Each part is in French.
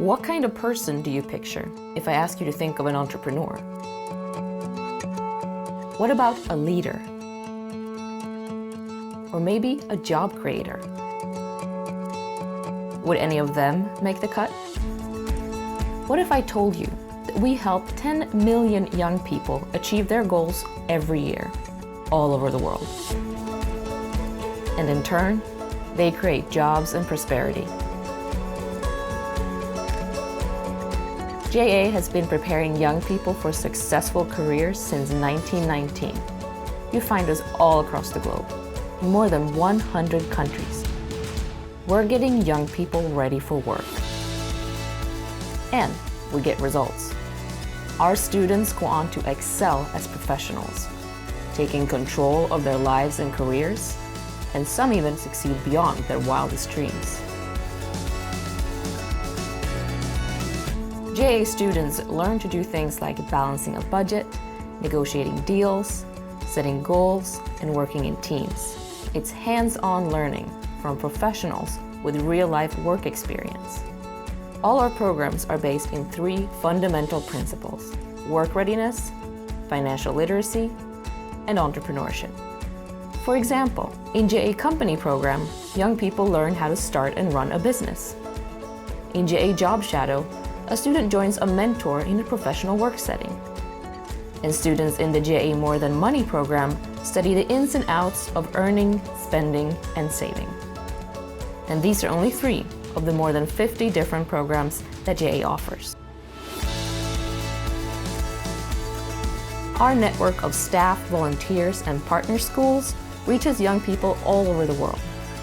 What kind of person do you picture if I ask you to think of an entrepreneur? What about a leader? Or maybe a job creator? Would any of them make the cut? What if I told you that we help 10 million young people achieve their goals every year, all over the world? And in turn, they create jobs and prosperity. JA has been preparing young people for successful careers since 1919. You find us all across the globe, in more than 100 countries. We're getting young people ready for work. And we get results. Our students go on to excel as professionals, taking control of their lives and careers, and some even succeed beyond their wildest dreams. JA students learn to do things like balancing a budget, negotiating deals, setting goals, and working in teams. It's hands-on learning from professionals with real-life work experience. All our programs are based in 3 fundamental principles: work readiness, financial literacy, and entrepreneurship. For example, in JA Company program, young people learn how to start and run a business. In JA Job Shadow, a student joins a mentor in a professional work setting. And students in the JA More Than Money program study the ins and outs of earning, spending, and saving. And these are only 3 of the more than 50 different programs that JA offers. Our network of staff, volunteers, and partner schools reaches young people all over the world,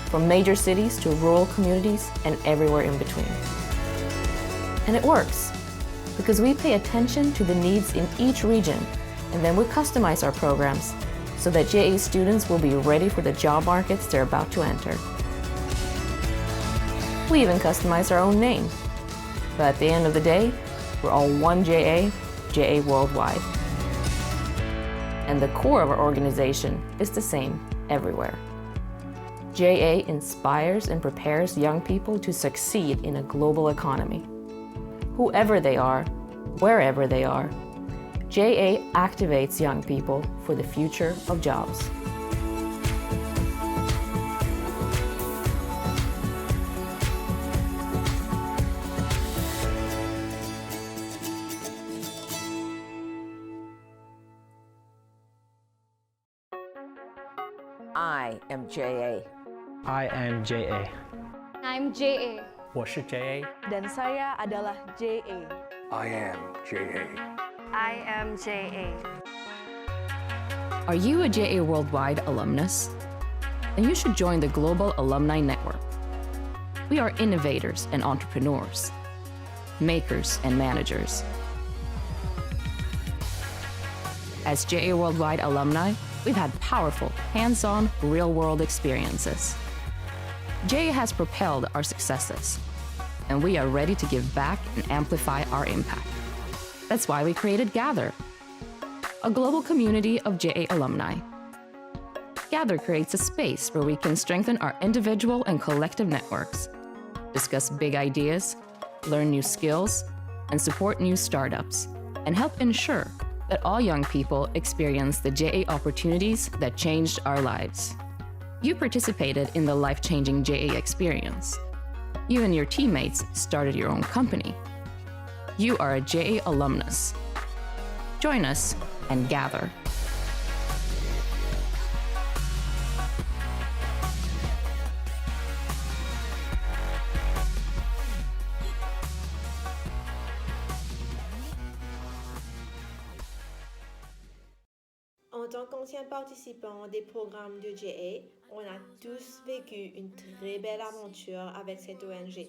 from major cities to rural communities and everywhere in between. And it works, because we pay attention to the needs in each region, and then we customize our programs so that JA students will be ready for the job markets they're about to enter. We even customize our own name. But at the end of the day, we're all one JA, JA Worldwide. And the core of our organization is the same everywhere. JA inspires and prepares young people to succeed in a global economy. Whoever they are, wherever they are, JA activates young people for the future of jobs. I am JA. I am JA. I'm JA. 我是 JA. Dan saya adalah JA. I am JA. I am JA. Are you a JA Worldwide alumnus? Then you should join the Global Alumni Network. We are innovators and entrepreneurs, makers and managers. As JA Worldwide alumni, we've had powerful, hands-on, real-world experiences. JA has propelled our successes, and we are ready to give back and amplify our impact. That's why we created Gather, a global community of JA alumni. Gather creates a space where we can strengthen our individual and collective networks, discuss big ideas, learn new skills, and support new startups, and help ensure that all young people experience the JA opportunities that changed our lives. You participated in the life-changing JA experience. You and your teammates started your own company. You are a JA alumnus. Join us and gather. En tant qu'anciens participants des programmes de JA, on a tous vécu une très belle aventure avec cette ONG.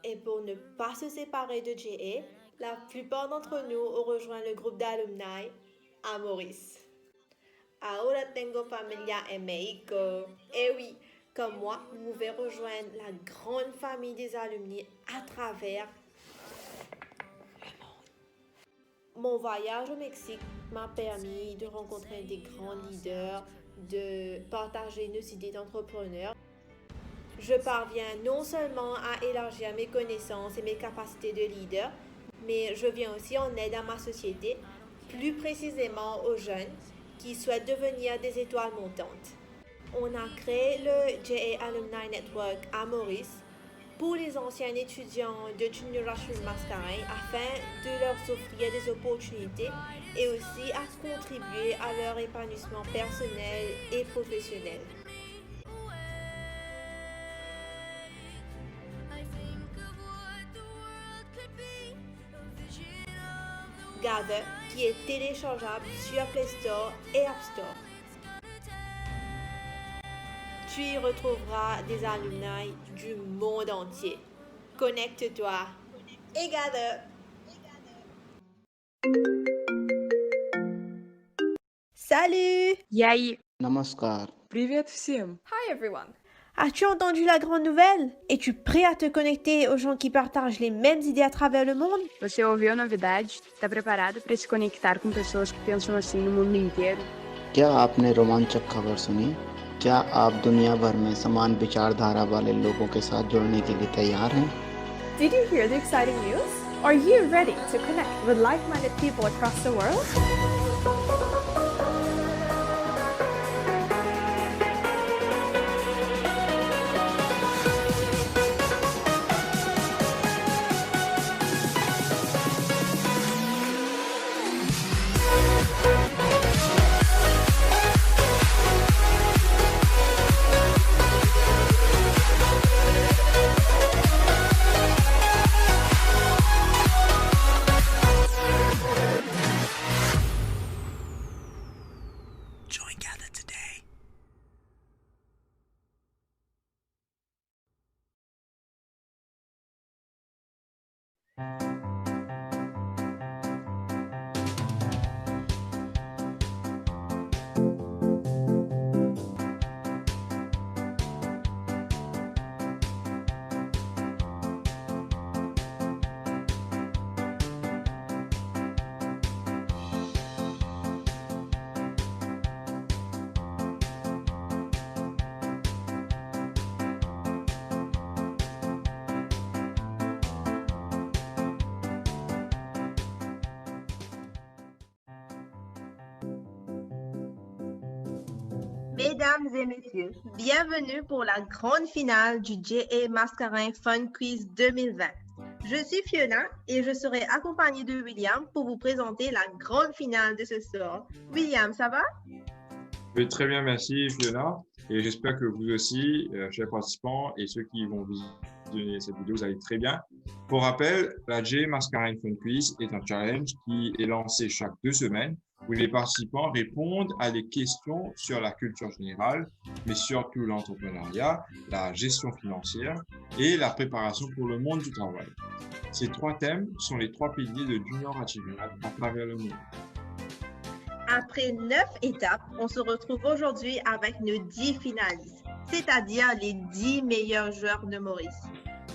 Et pour ne pas se séparer de JA, la plupart d'entre nous ont rejoint le groupe d'alumni à Maurice. Ahora tengo familia en México. Et oui, comme moi, vous pouvez rejoindre la grande famille des alumni à travers le monde. Mon voyage au Mexique m'a permis de rencontrer des grands leaders, de partager nos idées d'entrepreneurs. Je parviens non seulement à élargir mes connaissances et mes capacités de leader, mais je viens aussi en aide à ma société, plus précisément aux jeunes qui souhaitent devenir des étoiles montantes. On a créé le JA Alumni Network à Maurice pour les anciens étudiants de Junior Achievement Mascareignes afin de leur offrir des opportunités et aussi à contribuer à leur épanouissement personnel et professionnel. Gather, qui est téléchargeable sur Play Store et App Store. Tu y retrouveras des alumni du monde entier. Connecte-toi et Gather. Salut! Yaï. Namaskar. Привет всем! Hi everyone. As-tu entendu la grande nouvelle? Es-tu prêt à te connecter aux gens qui partagent les mêmes idées à travers le monde? Você ouviu a novidade? Está preparado para se conectar com pessoas que pensam assim no mundo inteiro? क्या आपने रोमांचक खबर सुनी? क्या आप दुनिया भर में समान विचारधारा वाले लोगों के साथ जुड़ने के लिए तैयार हैं? Did you hear the exciting news? Are you ready to connect with like-minded people across the world? Join Gather today. Mesdames et messieurs, bienvenue pour la grande finale du JA Mascareignes Fun Quiz 2020. Je suis Fiona et je serai accompagnée de William pour vous présenter la grande finale de ce soir. William, ça va? Oui, très bien, merci Fiona. Et j'espère que vous aussi, chers participants et ceux qui vont visionner cette vidéo, vous allez très bien. Pour rappel, la JA Mascareignes Fun Quiz est un challenge qui est lancé chaque 2 semaines où les participants répondent à des questions sur la culture générale, mais surtout l'entrepreneuriat, la gestion financière et la préparation pour le monde du travail. Ces 3 thèmes sont les 3 piliers de Junior Achievement à travers le monde. Après 9 étapes, on se retrouve aujourd'hui avec nos 10 finalistes, c'est-à-dire les 10 meilleurs joueurs de Maurice.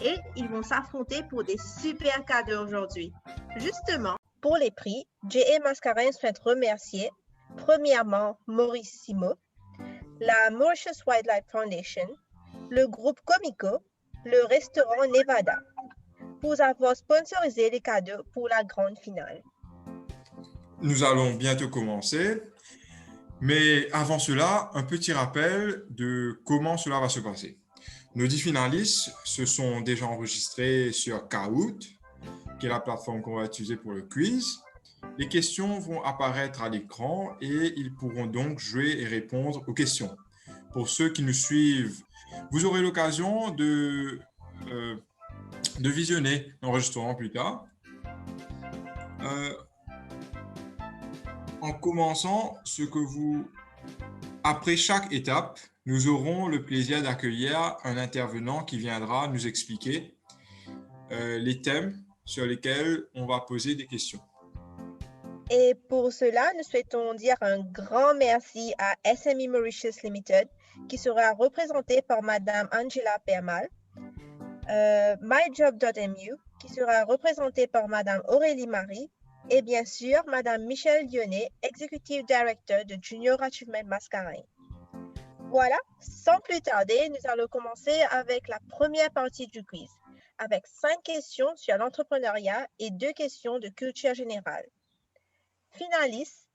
Et ils vont s'affronter pour des super cadeaux aujourd'hui. Justement, pour les prix, JA Mascareignes souhaite remercier premièrement Maurice Simo, la Mauritius Wildlife Foundation, le groupe Comico, le restaurant Nevada, pour avoir sponsorisé les cadeaux pour la grande finale. Nous allons bientôt commencer, mais avant cela, un petit rappel de comment cela va se passer. Nos 10 finalistes se sont déjà enregistrés sur Kahoot, qui est la plateforme qu'on va utiliser pour le quiz. Les questions vont apparaître à l'écran et ils pourront donc jouer et répondre aux questions. Pour ceux qui nous suivent, vous aurez l'occasion de visionner l'enregistrement plus tard. En commençant, après chaque étape, nous aurons le plaisir d'accueillir un intervenant qui viendra nous expliquer les thèmes sur lesquels on va poser des questions. Et pour cela, nous souhaitons dire un grand merci à SME Mauritius Limited, qui sera représenté par Madame Angela Permal, MyJob.mu, qui sera représenté par Madame Aurélie Marie, et bien sûr, Madame Michelle Lyonnais, Executive Director de Junior Achievement Mascareignes. Voilà, sans plus tarder, nous allons commencer avec la première partie du quiz, avec 5 questions sur l'entrepreneuriat et 2 questions de culture générale. Finaliste,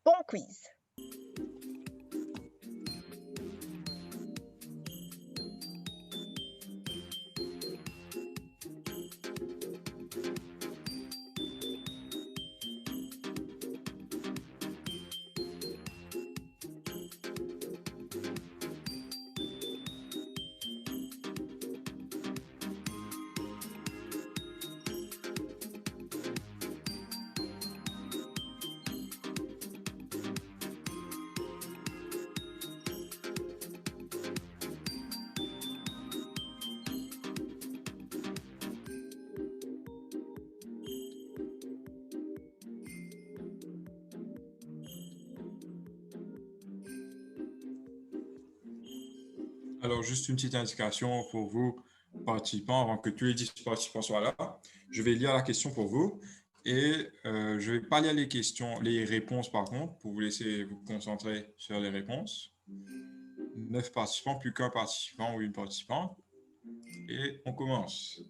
bon quiz! Alors, juste une petite indication pour vous, participants, avant que tous les 10 participants soient là. Je vais lire la question pour vous et je ne vais pas lire les réponses par contre, pour vous laisser vous concentrer sur les réponses. 9 participants, plus qu'un participant ou une participante. Et on commence.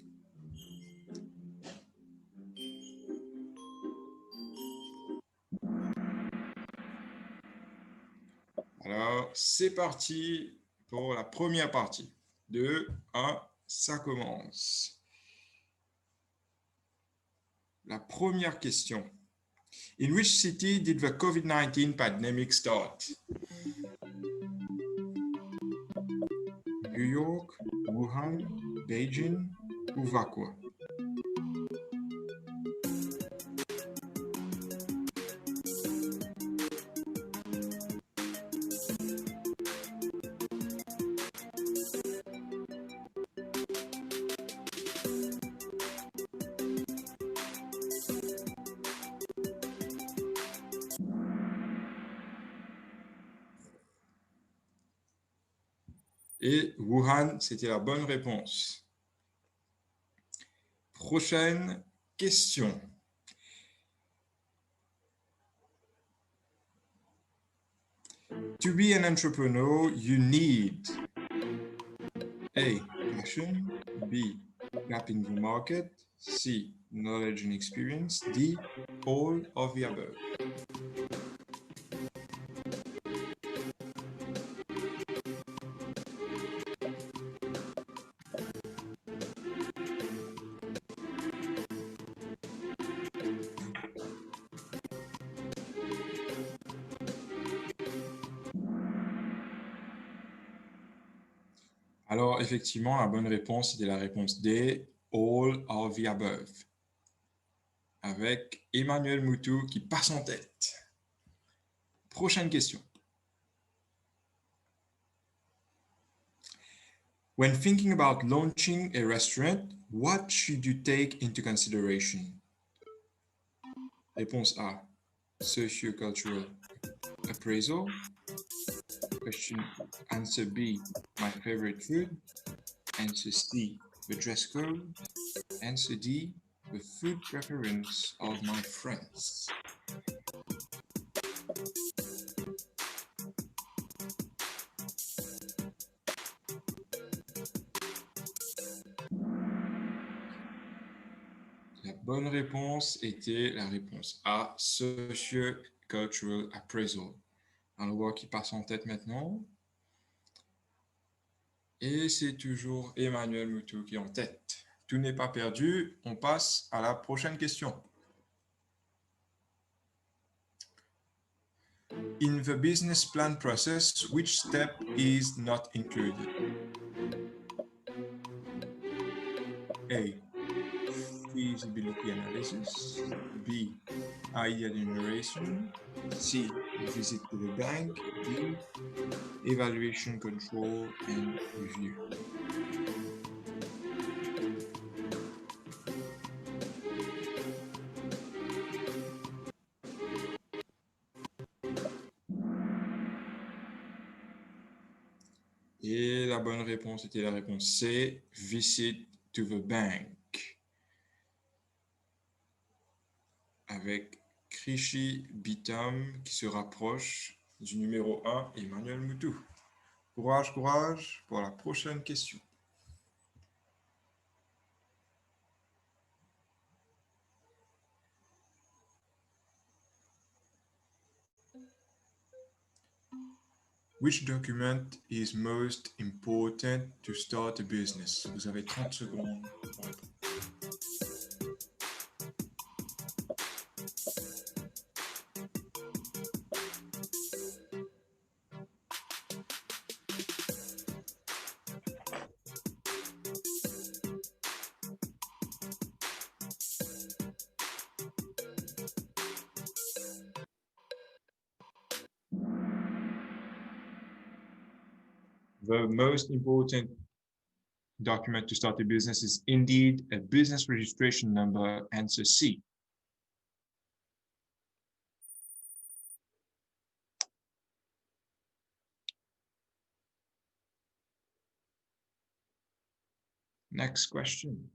Alors, c'est parti pour la première partie. 2, 1, ça commence. La première question. In which city did the COVID-19 pandemic start? New York, Wuhan, Beijing ou Vakwa? Et Wuhan, c'était la bonne réponse. Prochaine question. To be an entrepreneur, you need A, passion, B, gap in the market, C, knowledge and experience, D, all of the above. Alors, effectivement, la bonne réponse était la réponse D, all of the above, avec Emmanuel Moutou qui passe en tête. Prochaine question. When thinking about launching a restaurant, what should you take into consideration? Réponse A, sociocultural appraisal. Answer B, my favorite food. Answer C, the dress code. Answer D, the food preference of my friends. La bonne réponse était la réponse A, sociocultural appraisal. On le voit qui passe en tête maintenant. Et c'est toujours Emmanuel Moutou qui est en tête. Tout n'est pas perdu. On passe à la prochaine question. In the business plan process, which step is not included? A, feasibility analysis. B, idea generation. C, visit to the bank. D, evaluation, control, and review. Et la bonne réponse était la réponse C, visit to the bank. Avec Krishi Bitam qui se rapproche du numéro 1, Emmanuel Moutou. Courage, courage pour la prochaine question. Which document is most important to start a business? Vous avez 30 secondes pour répondre. The most important document to start a business is indeed a business registration number, answer C. Next question.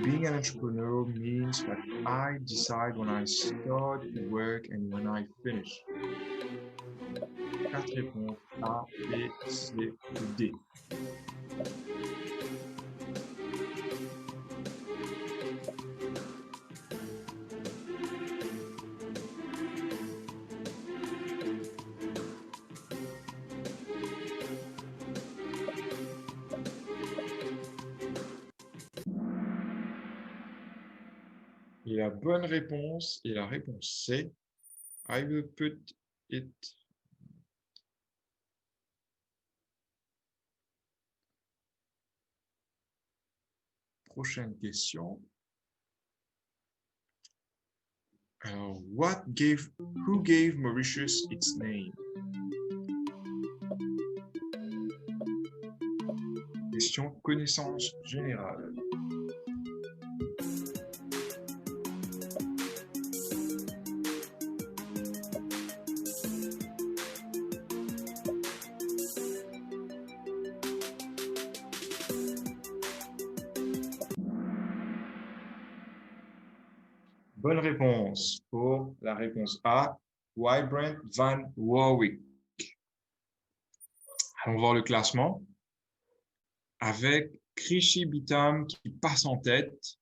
Being an entrepreneur means that I decide when I start to work and when I finish. 4 réponses A, B, C ou D. Et la bonne réponse est la réponse C. I will put it. Prochaine question. Alors, who gave Mauritius its name? Question connaissance générale. Bonne réponse pour la réponse A, Wybrandt van Warwick. Allons voir le classement avec Krishi Bitam qui passe en tête,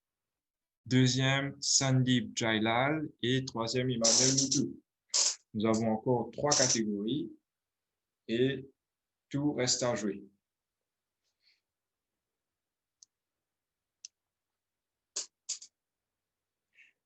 deuxième Sandeep Jailal et troisième Emmanuel Moutou. Nous avons encore 3 catégories et tout reste à jouer.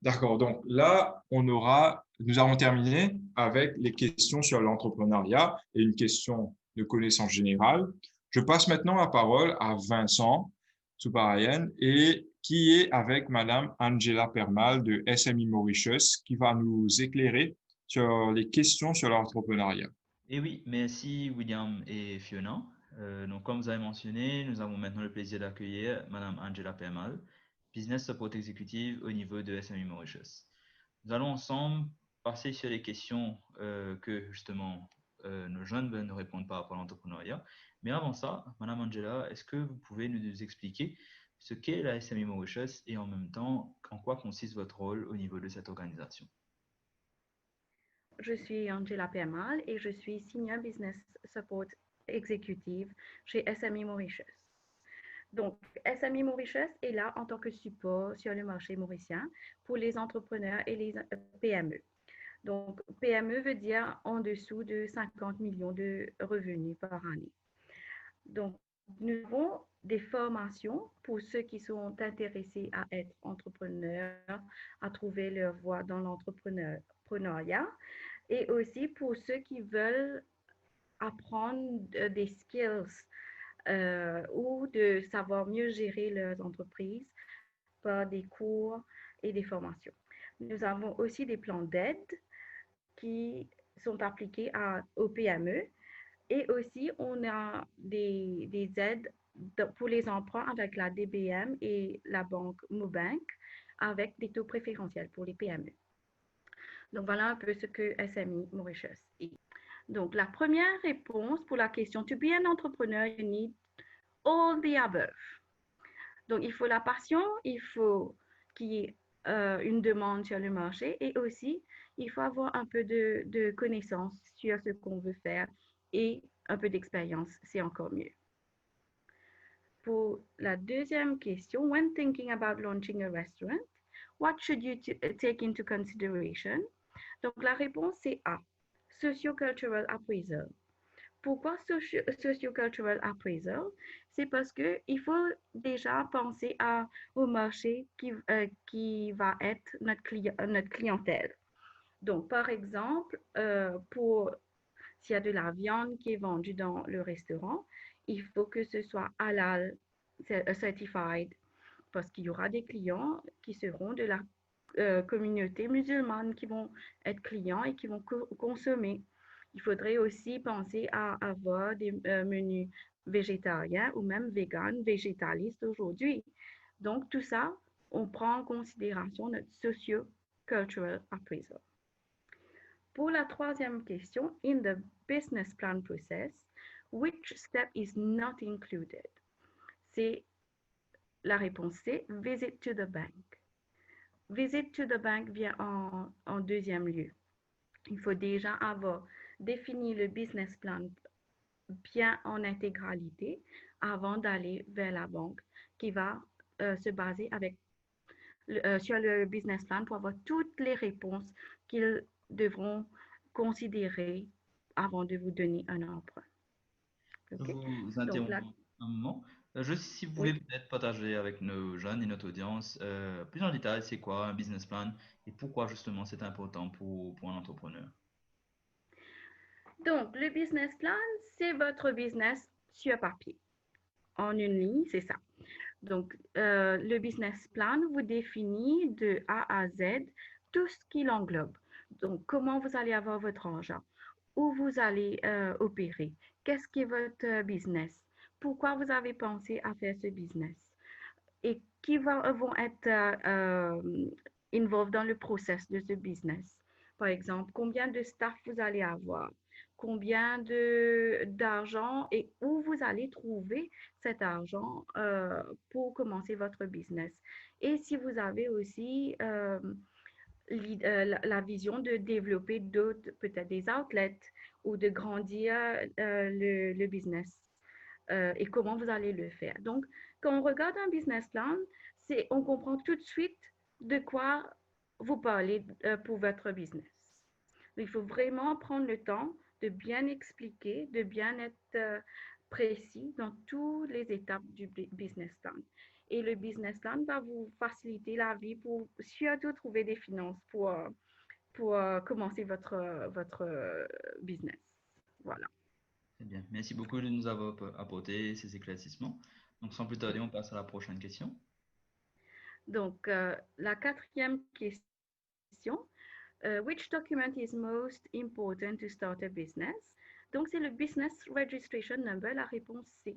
D'accord, donc là, nous avons terminé avec les questions sur l'entrepreneuriat et une question de connaissance générale. Je passe maintenant la parole à Vincent Souparayen et qui est avec Madame Angela Permal de SMI Mauritius qui va nous éclairer sur les questions sur l'entrepreneuriat. Et oui, merci William et Fiona. Donc, comme vous avez mentionné, nous avons maintenant le plaisir d'accueillir Madame Angela Permal, Business Support Executive au niveau de SMI Mauritius. Nous allons ensemble passer sur les questions que justement nos jeunes veulent nous répondre par rapport à l'entrepreneuriat. Mais avant ça, Madame Angela, est-ce que vous pouvez nous expliquer ce qu'est la SMI Mauritius et en même temps, en quoi consiste votre rôle au niveau de cette organisation? Je suis Angela Permal et je suis Senior Business Support Executive chez SMI Mauritius. Donc, SMI Mauritius est là en tant que support sur le marché mauricien pour les entrepreneurs et les PME. Donc, PME veut dire en dessous de 50 millions de revenus par année. Donc, nous avons des formations pour ceux qui sont intéressés à être entrepreneurs, à trouver leur voie dans l'entrepreneuriat et aussi pour ceux qui veulent apprendre des skills ou de savoir mieux gérer leurs entreprises par des cours et des formations. Nous avons aussi des plans d'aide qui sont appliqués aux PME et aussi on a des aides pour les emprunts avec la DBM et la banque Mobank avec des taux préférentiels pour les PME. Donc voilà un peu ce que SMI Mauritius est. Donc, la première réponse pour la question, to be an entrepreneur, you need all the above. Donc, il faut la passion, il faut qu'il y ait une demande sur le marché et aussi, il faut avoir un peu de connaissances sur ce qu'on veut faire et un peu d'expérience, c'est encore mieux. Pour la deuxième question, when thinking about launching a restaurant, what should you take into consideration? Donc, la réponse c'est A, Sociocultural Appraisal. Pourquoi Sociocultural Appraisal? C'est parce qu'il faut déjà penser au marché qui va être notre clientèle. Donc, par exemple, s'il y a de la viande qui est vendue dans le restaurant, il faut que ce soit halal certified parce qu'il y aura des clients qui seront de la communauté musulmane qui vont être clients et qui vont consommer. Il faudrait aussi penser à avoir des menus végétariens ou même véganes, végétalistes aujourd'hui. Donc, tout ça, on prend en considération notre socio-cultural appraisal. Pour la troisième question, in the business plan process, which step is not included? C'est la réponse C, visit to the bank. Visit to the bank vient en deuxième lieu. Il faut déjà avoir défini le business plan bien en intégralité avant d'aller vers la banque qui va se baser sur le business plan pour avoir toutes les réponses qu'ils devront considérer avant de vous donner un emprunt. Je vous interromps un moment. Juste si vous pouvez peut-être partager avec nos jeunes et notre audience plus en détail, c'est quoi un business plan et pourquoi justement c'est important pour un entrepreneur? Donc, le business plan, c'est votre business sur papier. En une ligne, c'est ça. Donc, le business plan vous définit de A à Z tout ce qui l'englobe. Donc, comment vous allez avoir votre argent, où vous allez opérer, qu'est-ce qui est votre business, pourquoi vous avez pensé à faire ce business et qui vont être involved dans le process de ce business. Par exemple, combien de staff vous allez avoir, combien d'argent et où vous allez trouver cet argent pour commencer votre business. Et si vous avez aussi la vision de développer d'autres, peut-être des outlets ou de grandir le business et comment vous allez le faire. Donc, quand on regarde un business plan, on comprend tout de suite de quoi vous parlez pour votre business. Il faut vraiment prendre le temps de bien expliquer, de bien être précis dans toutes les étapes du business plan. Et le business plan va vous faciliter la vie pour surtout trouver des finances pour commencer votre business. Voilà. Très bien. Merci beaucoup de nous avoir apporté ces éclaircissements. Donc, sans plus tarder, on passe à la prochaine question. Donc, la quatrième question. Which document is most important to start a business? Donc, c'est le Business Registration Number, la réponse C.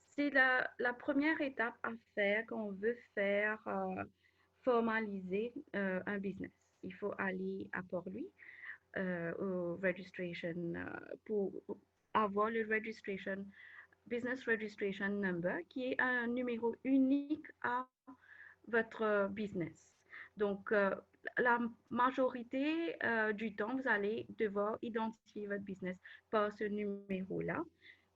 C'est la première étape à faire quand on veut faire formaliser un business. Il faut aller à Port-Louis au registration pour avoir le Business Registration Number qui est un numéro unique à votre business. Donc, la majorité du temps, vous allez devoir identifier votre business par ce numéro-là.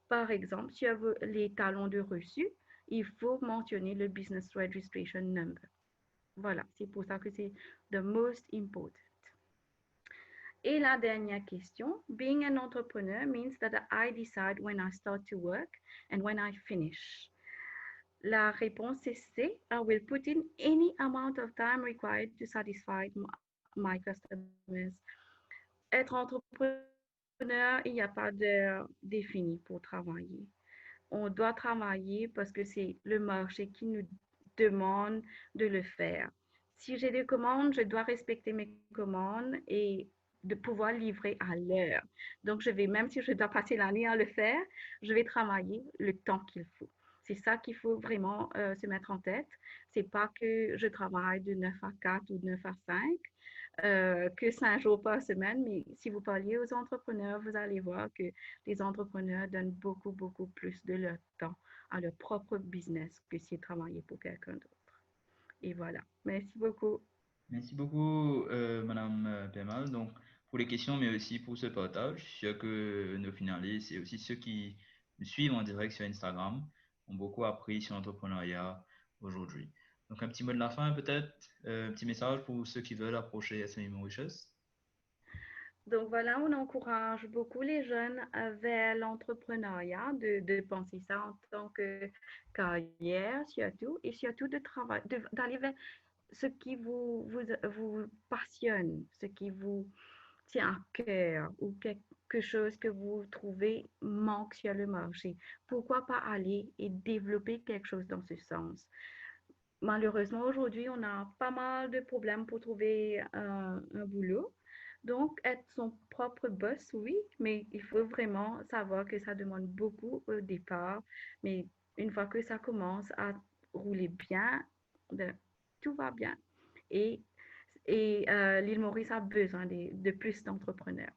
Par exemple, sur les talons de reçu, il faut mentionner le Business Registration Number. Voilà, c'est pour ça que c'est the most important. Et la dernière question, being an entrepreneur means that I decide when I start to work and when I finish. La réponse est C. I will put in any amount of time required to satisfy my customers. Être entrepreneur, il n'y a pas d'heure définie pour travailler. On doit travailler parce que c'est le marché qui nous demande de le faire. Si j'ai des commandes, je dois respecter mes commandes et de pouvoir livrer à l'heure. Donc, même si je dois passer l'année à le faire, je vais travailler le temps qu'il faut. C'est ça qu'il faut vraiment se mettre en tête. C'est pas que je travaille de 9 à 4 ou de 9 à 5, que 5 jours par semaine, mais si vous parliez aux entrepreneurs, vous allez voir que les entrepreneurs donnent beaucoup, beaucoup plus de leur temps à leur propre business que s'ils travaillaient pour quelqu'un d'autre. Et voilà. Merci beaucoup. Merci beaucoup, Madame Pemal. Donc, pour les questions, mais aussi pour ce partage, je suis sûr que nos finalistes et aussi ceux qui nous suivent en direct sur Instagram ont beaucoup appris sur l'entrepreneuriat aujourd'hui. Donc, un petit mot de la fin, peut-être, un petit message pour ceux qui veulent approcher SME Mauritius. Donc voilà, on encourage beaucoup les jeunes vers l'entrepreneuriat, de penser ça en tant que carrière surtout, et surtout de travail, d'aller vers ce qui vous passionne, ce qui vous tient à cœur ou quelque chose que vous trouvez manque sur le marché. Pourquoi pas aller et développer quelque chose dans ce sens? Malheureusement, aujourd'hui, on a pas mal de problèmes pour trouver un boulot. Donc, être son propre boss, oui, mais il faut vraiment savoir que ça demande beaucoup au départ. Mais une fois que ça commence à rouler bien, ben, tout va bien. Et, l'île Maurice a besoin de plus d'entrepreneurs.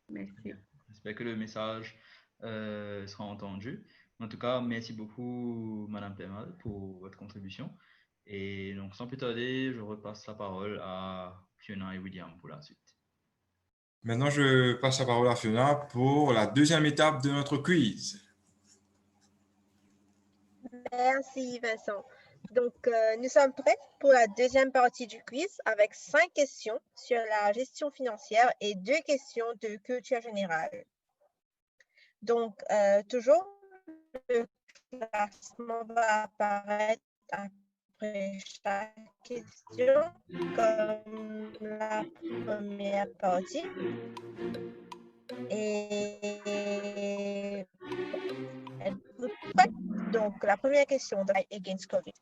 Merci. J'espère que le message sera entendu. En tout cas, merci beaucoup, Madame Pemal, pour votre contribution. Et donc, sans plus tarder, je repasse la parole à Fiona et William pour la suite. Maintenant, je passe la parole à Fiona pour la deuxième étape de notre quiz. Merci Vincent. Donc, nous sommes prêts pour la deuxième partie du quiz avec 5 questions sur la gestion financière et 2 questions de culture générale. Donc, toujours, le classement va apparaître après chaque question, comme la première partie. Et êtes-vous prêts? Donc, la première question de Fight Against COVID.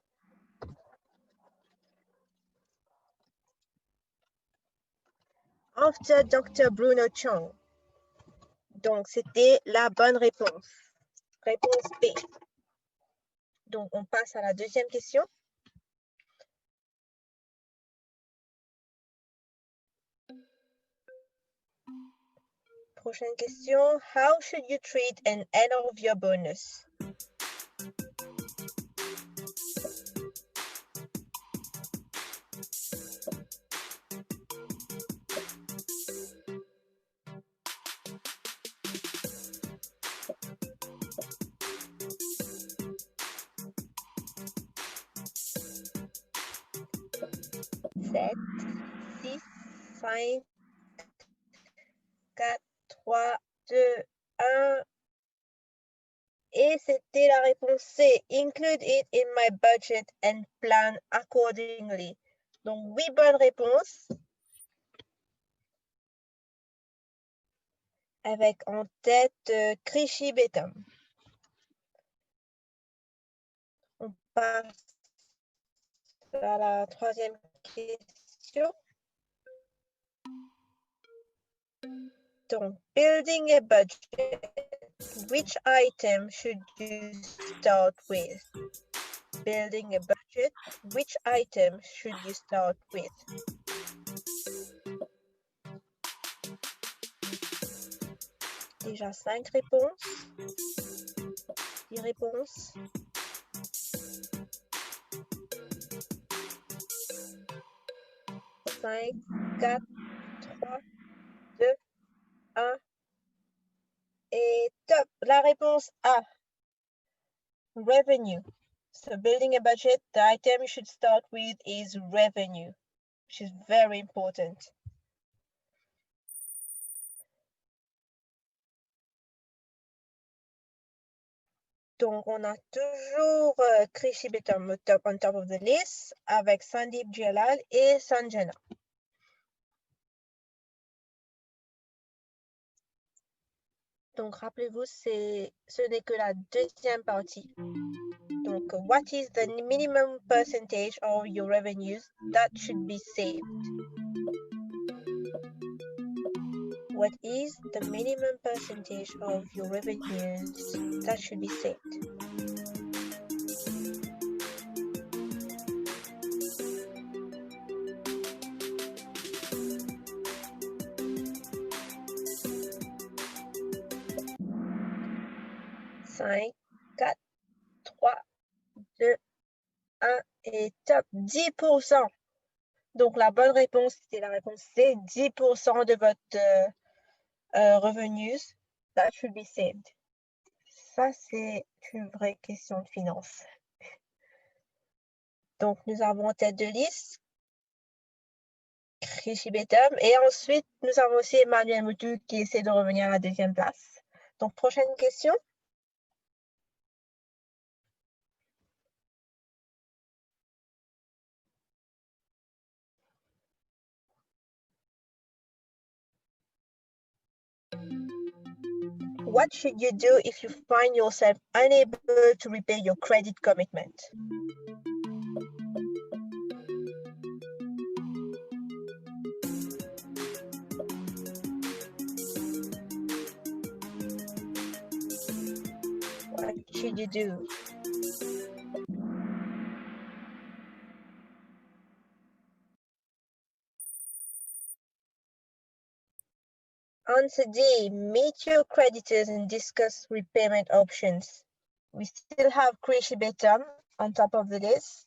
After Dr. Bruno Chong. Donc, c'était la bonne réponse. Réponse B. Donc, on passe à la deuxième question. Prochaine question. How should you treat an end of your bonus? Sept, 6, 5, 4, 3, 2, 1. Et c'était la réponse C. Include it in my budget and plan accordingly. Donc, 8 bonnes réponses. Avec en tête Krishi Betam. On passe à la troisième question. Donc, building a budget. Which item should you start with? Building a budget. Which item should you start with? Déjà 5 réponses. 10 réponses. Cinq, 4, 3, 2, 1. Et top, la réponse A. Revenue. So building a budget, the item you should start with is revenue, which is very important. Donc, on a toujours Krishi Betam on top of the list avec Sandeep Jalal et Sanjana. Donc, rappelez-vous, ce n'est que la deuxième partie. Donc, what is the minimum percentage of your revenues that should be saved? What is the minimum percentage of your revenues that should be saved? Cinq, 4, 3, 2, 1 et top 10%. Donc, la bonne réponse, c'était la réponse C, 10% de votre revenus that should be saved. Ça, c'est une vraie question de finance. Donc, nous avons en tête de liste Krishi Betum et ensuite, nous avons aussi Emmanuel Moutou qui essaie de revenir à la deuxième place. Donc, prochaine question. What should you do if you find yourself unable to repay your credit commitment? What should you do? Answer D, meet your creditors and discuss repayment options. We still have Krishi Betum on top of the list.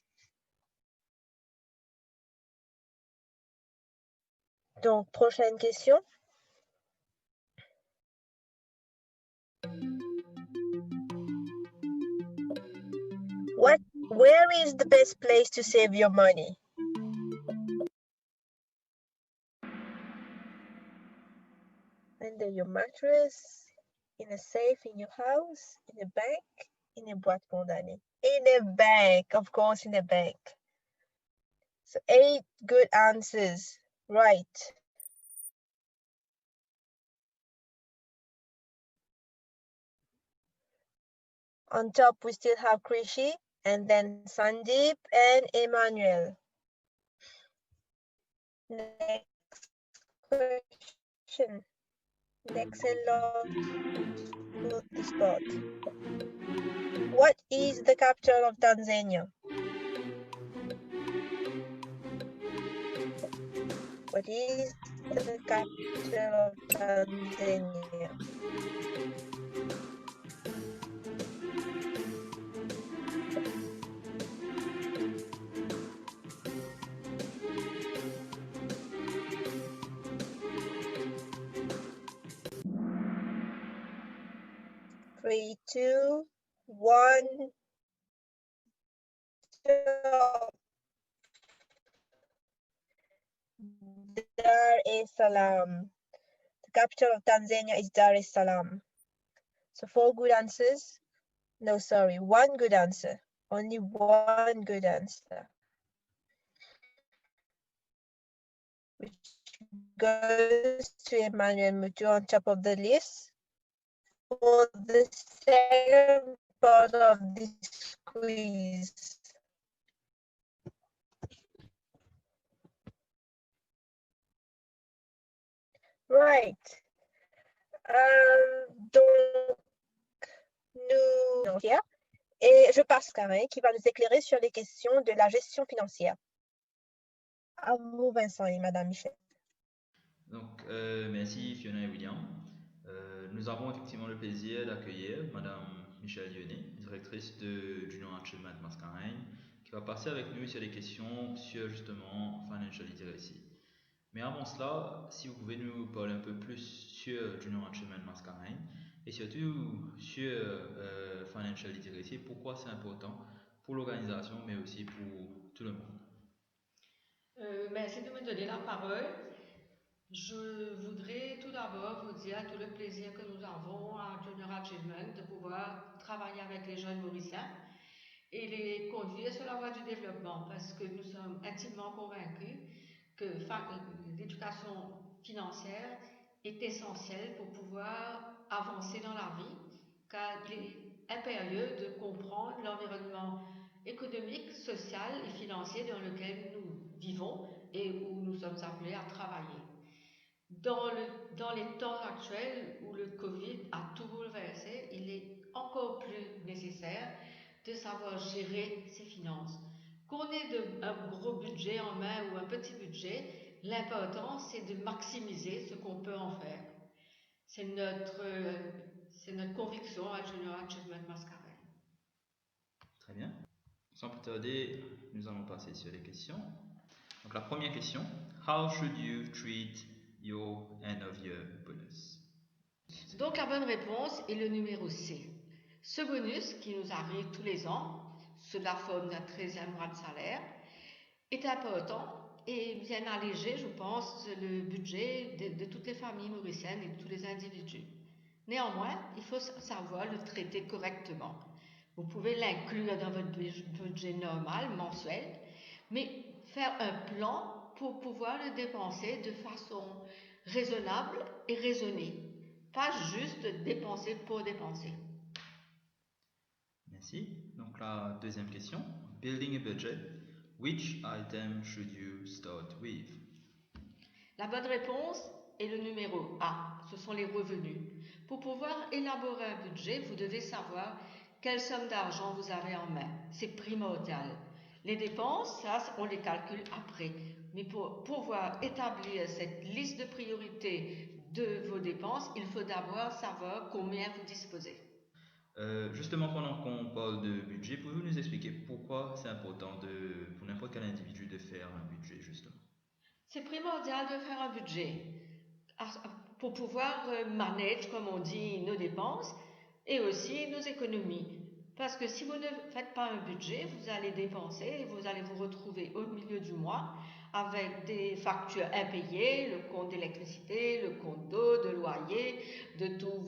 Donc, prochaine question. Where is the best place to save your money? Under your mattress, in a safe in your house, in a bank, in a boîte condamnée. In a bank, of course, in a bank. So 8 good answers, right. On top, we still have Krishi, and then Sandeep and Emmanuel. Next question. Excellent spot. What is the capital of Tanzania? What is the capital of Tanzania? Three, two, one. Stop. Dar es Salaam. The capital of Tanzania is Dar es Salaam. So 4 good answers. No, sorry, 1 good answer. Only 1 good answer. Which goes to Emmanuel Moutou on top of the list. For the second part of this quiz. Right. Donc, nous... Et je passe Karin qui va nous éclairer sur les questions de la gestion financière. À vous, Vincent et Madame Michel. Donc, merci Fiona et William. Nous avons effectivement le plaisir d'accueillir Madame Michelle Lyonnais, directrice de Junior Achievement Mascareignes, qui va passer avec nous sur les questions sur justement Financial Literacy. Mais avant cela, si vous pouvez nous parler un peu plus sur Junior Achievement Mascareignes et surtout sur Financial Literacy, pourquoi c'est important pour l'organisation mais aussi pour tout le monde. Merci de me donner la parole. Je voudrais tout d'abord vous dire tout le plaisir que nous avons à Junior Achievement de pouvoir travailler avec les jeunes Mauriciens et les conduire sur la voie du développement parce que nous sommes intimement convaincus que l'éducation financière est essentielle pour pouvoir avancer dans la vie car il est impérieux de comprendre l'environnement économique, social et financier dans lequel nous vivons et où nous sommes appelés à travailler. Dans les temps actuels où le Covid a tout bouleversé, il est encore plus nécessaire de savoir gérer ses finances. Qu'on ait un gros budget en main ou un petit budget, l'important c'est de maximiser ce qu'on peut en faire. C'est notre conviction à Junior Achievement Mascareignes. Très bien. Sans plus tarder, nous allons passer sur les questions. Donc la première question, how should you treat your end of year bonus? Donc la bonne réponse est le numéro C. Ce bonus qui nous arrive tous les ans, sous la forme d'un 13e mois de salaire, est important et vient alléger, je pense, le budget de toutes les familles mauriciennes et de tous les individus. Néanmoins, il faut savoir le traiter correctement. Vous pouvez l'inclure dans votre budget normal, mensuel, mais faire un plan pour pouvoir le dépenser de façon raisonnable et raisonnée. Pas juste dépenser pour dépenser. Merci. Donc la deuxième question, building a budget, which item should you start with? La bonne réponse est le numéro A, ce sont les revenus. Pour pouvoir élaborer un budget, vous devez savoir quelle somme d'argent vous avez en main. C'est primordial. Les dépenses, ça, on les calcule après. Mais pour pouvoir établir cette liste de priorités de vos dépenses, il faut d'abord savoir combien vous disposez. Justement, pendant qu'on parle de budget, pouvez-vous nous expliquer pourquoi c'est important pour n'importe quel individu de faire un budget, justement? C'est primordial de faire un budget pour pouvoir manager, comme on dit, nos dépenses et aussi nos économies. Parce que si vous ne faites pas un budget, vous allez dépenser et vous allez vous retrouver au milieu du mois avec des factures impayées, le compte d'électricité, le compte d'eau, de loyer, de tous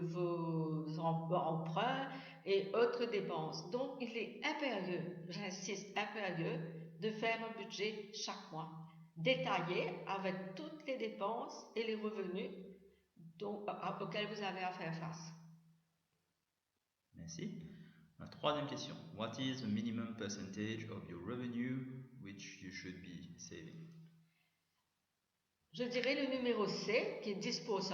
vos emprunts et autres dépenses. Donc, il est impérieux, j'insiste, impérieux, de faire un budget chaque mois, détaillé avec toutes les dépenses et les revenus auxquels vous avez à faire face. Merci. La troisième question. What is the minimum percentage of your revenue which you should be saving? Je dirais le numéro C, qui est 10%.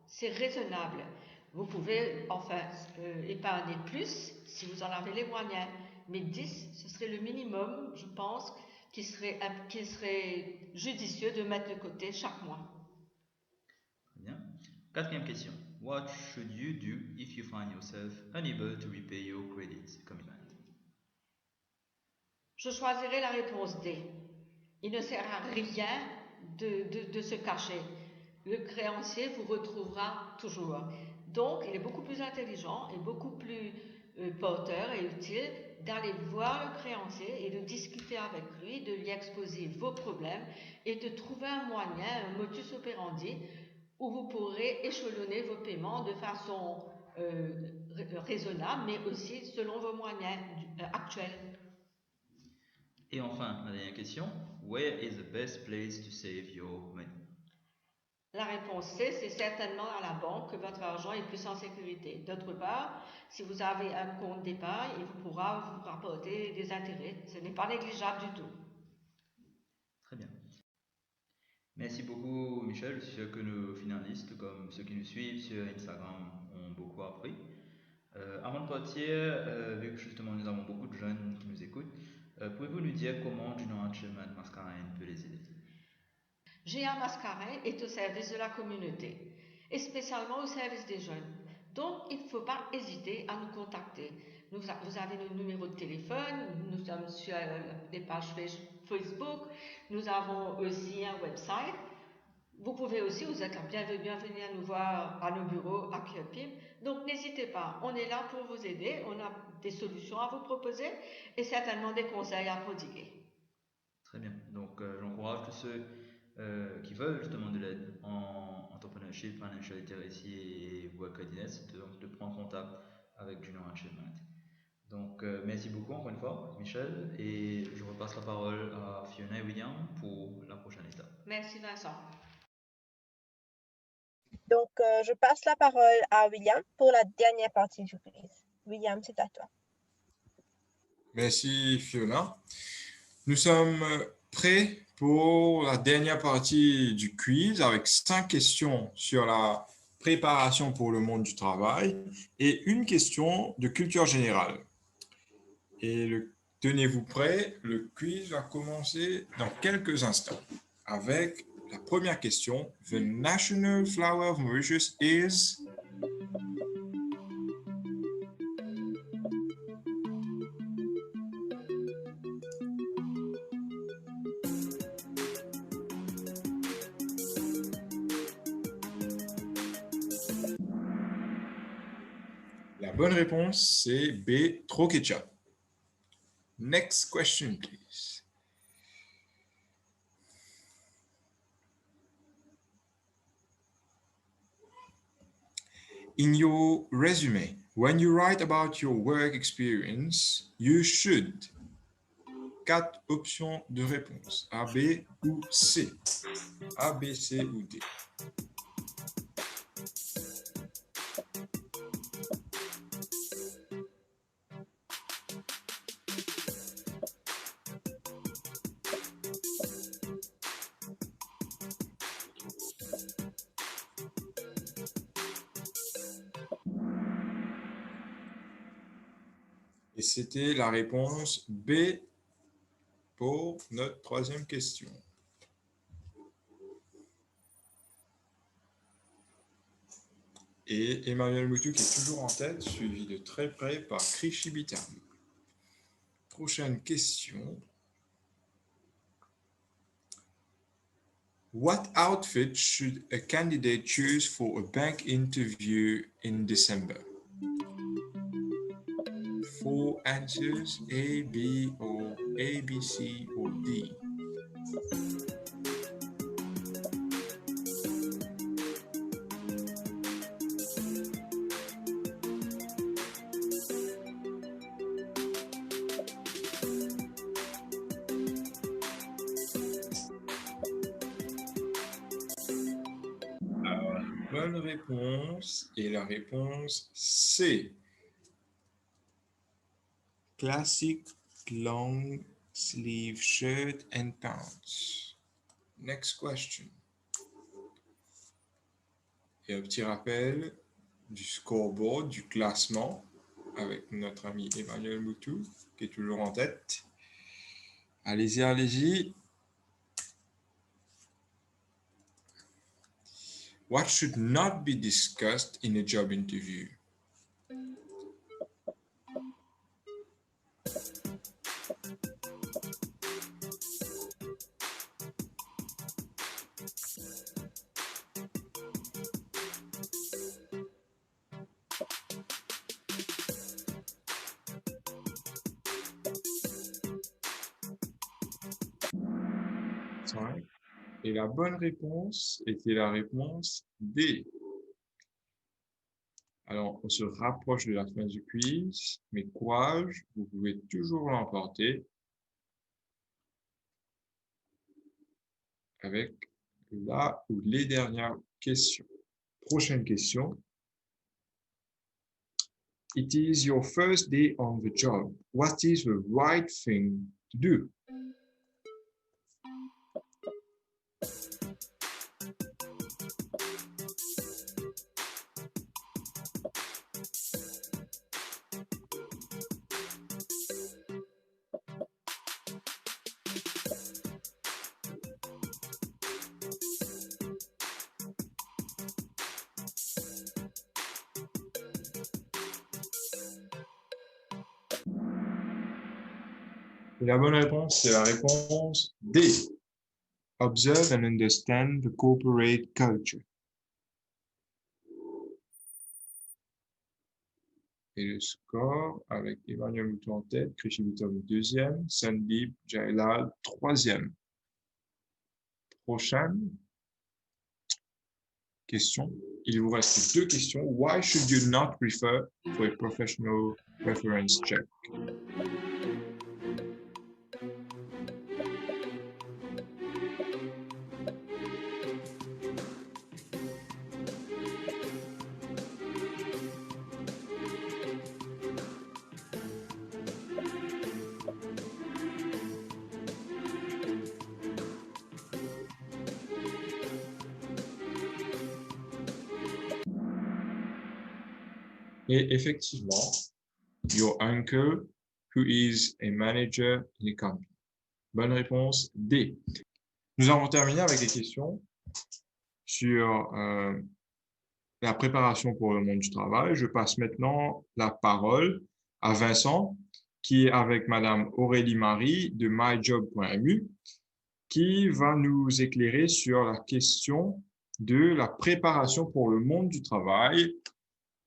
C'est raisonnable. Vous pouvez enfin épargner plus si vous en avez les moyens. Mais 10, ce serait le minimum, je pense, qui serait judicieux de mettre de côté chaque mois. Très bien. Quatrième question. What should you do if you find yourself unable to repay your credit commitment? Je choisirai la réponse D. Il ne sert à rien de se cacher. Le créancier vous retrouvera toujours. Donc, il est beaucoup plus intelligent et beaucoup plus porteur et utile d'aller voir le créancier et de discuter avec lui, de lui exposer vos problèmes et de trouver un moyen, un modus operandi où vous pourrez échelonner vos paiements de façon raisonnable, mais aussi selon vos moyens actuels. Et enfin, la dernière question. Where is the best place to save your money? La réponse C, c'est certainement à la banque que votre argent est plus en sécurité. D'autre part, si vous avez un compte d'épargne, il vous pourra vous rapporter des intérêts. Ce n'est pas négligeable du tout. Très bien. Merci beaucoup, Michel. Je suis sûr que nos finalistes, comme ceux qui nous suivent sur Instagram, ont beaucoup appris. Avant de partir, vu que justement nous avons beaucoup de jeunes qui nous écoutent, pouvez-vous nous dire comment Junior Achievement Mascareignes peut les aider? GA Mascareignes est au service de la communauté et spécialement au service des jeunes. Donc, il ne faut pas hésiter à nous contacter. Vous avez nos numéros de téléphone, nous sommes sur les pages Facebook, nous avons aussi un website. Vous pouvez aussi, vous êtes bienvenus à venir nous voir à nos bureaux à Kyopim. Donc, n'hésitez pas, on est là pour vous aider, on a des solutions à vous proposer et certainement des conseils à prodiguer. Très bien. Donc, j'encourage tous ceux qui veulent justement de l'aide en entrepreneurship, financial literacy et work readiness, de prendre contact avec Junior Achievement. Donc, merci beaucoup encore une fois, Michel, et je repasse la parole à Fiona et William pour la prochaine étape. Merci Vincent. Donc, je passe la parole à William pour la dernière partie du quiz. William, c'est à toi. Merci Fiona. Nous sommes prêts pour la dernière partie du quiz avec 5 questions sur la préparation pour le monde du travail et une question de culture générale. Et tenez-vous prêts, le quiz va commencer dans quelques instants avec la première question. The national flower of Mauritius is... La bonne réponse, c'est B, trop ketchup. Next question, please. In your resume, when you write about your work experience, you should. 4 options de réponse. A, B ou C. A, B, C ou D. Et c'était la réponse B pour notre troisième question. Et Emmanuel Moutou qui est toujours en tête, suivi de très près par Krishi Bitam. Prochaine question. What outfit should a candidate choose for a bank interview in December? 4 answers, A, B, or A, B, C, or D. Alors, bonne réponse est la réponse C. Classic long sleeve shirt and pants. Next question. Et un petit rappel du scoreboard, du classement, avec notre ami Emmanuel Moutou, qui est toujours en tête. Allez-y, allez-y. What should not be discussed in a job interview? Et la bonne réponse était la réponse D. Alors, on se rapproche de la fin du quiz, mais courage, vous pouvez toujours l'emporter avec la ou les dernières questions. Prochaine question. It is your first day on the job. What is the right thing to do? Et la bonne réponse, c'est la réponse D. Observe and understand the corporate culture. Et le score avec Emmanuel Moutou en tête, Krishi Bitam deuxième, Sandeep Jailal troisième. Prochaine question. Il vous reste 2 questions. Why should you not refer for a professional reference check? Et effectivement, your uncle who is a manager in a company. Bonne réponse D. Nous avons terminé avec des questions sur la préparation pour le monde du travail. Je passe maintenant la parole à Vincent, qui est avec Madame Aurélie Marie de myjob.mu, qui va nous éclairer sur la question de la préparation pour le monde du travail.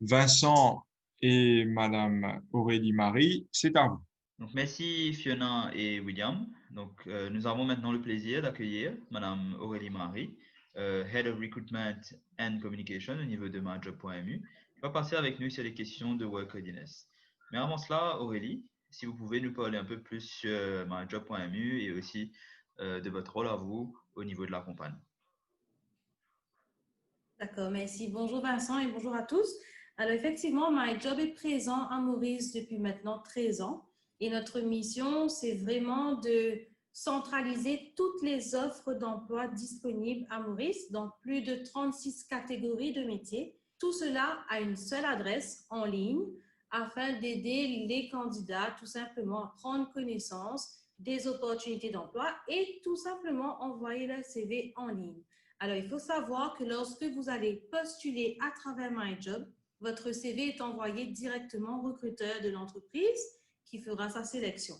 Vincent Et Madame Aurélie Marie, c'est à vous. Donc, merci Fiona et William. Donc, nous avons maintenant le plaisir d'accueillir Madame Aurélie Marie, Head of Recruitment and Communication au niveau de myjob.mu, qui va passer avec nous sur les questions de Work Readiness. Mais avant cela, Aurélie, si vous pouvez nous parler un peu plus sur myjob.mu et aussi de votre rôle à vous au niveau de la compagnie. D'accord, merci. Bonjour Vincent et bonjour à tous. Alors effectivement, MyJob est présent à Maurice depuis maintenant 13 ans et notre mission, c'est vraiment de centraliser toutes les offres d'emploi disponibles à Maurice dans plus de 36 catégories de métiers. Tout cela à une seule adresse en ligne afin d'aider les candidats tout simplement à prendre connaissance des opportunités d'emploi et tout simplement envoyer leur CV en ligne. Alors, il faut savoir que lorsque vous allez postuler à travers MyJob, votre CV est envoyé directement au recruteur de l'entreprise qui fera sa sélection.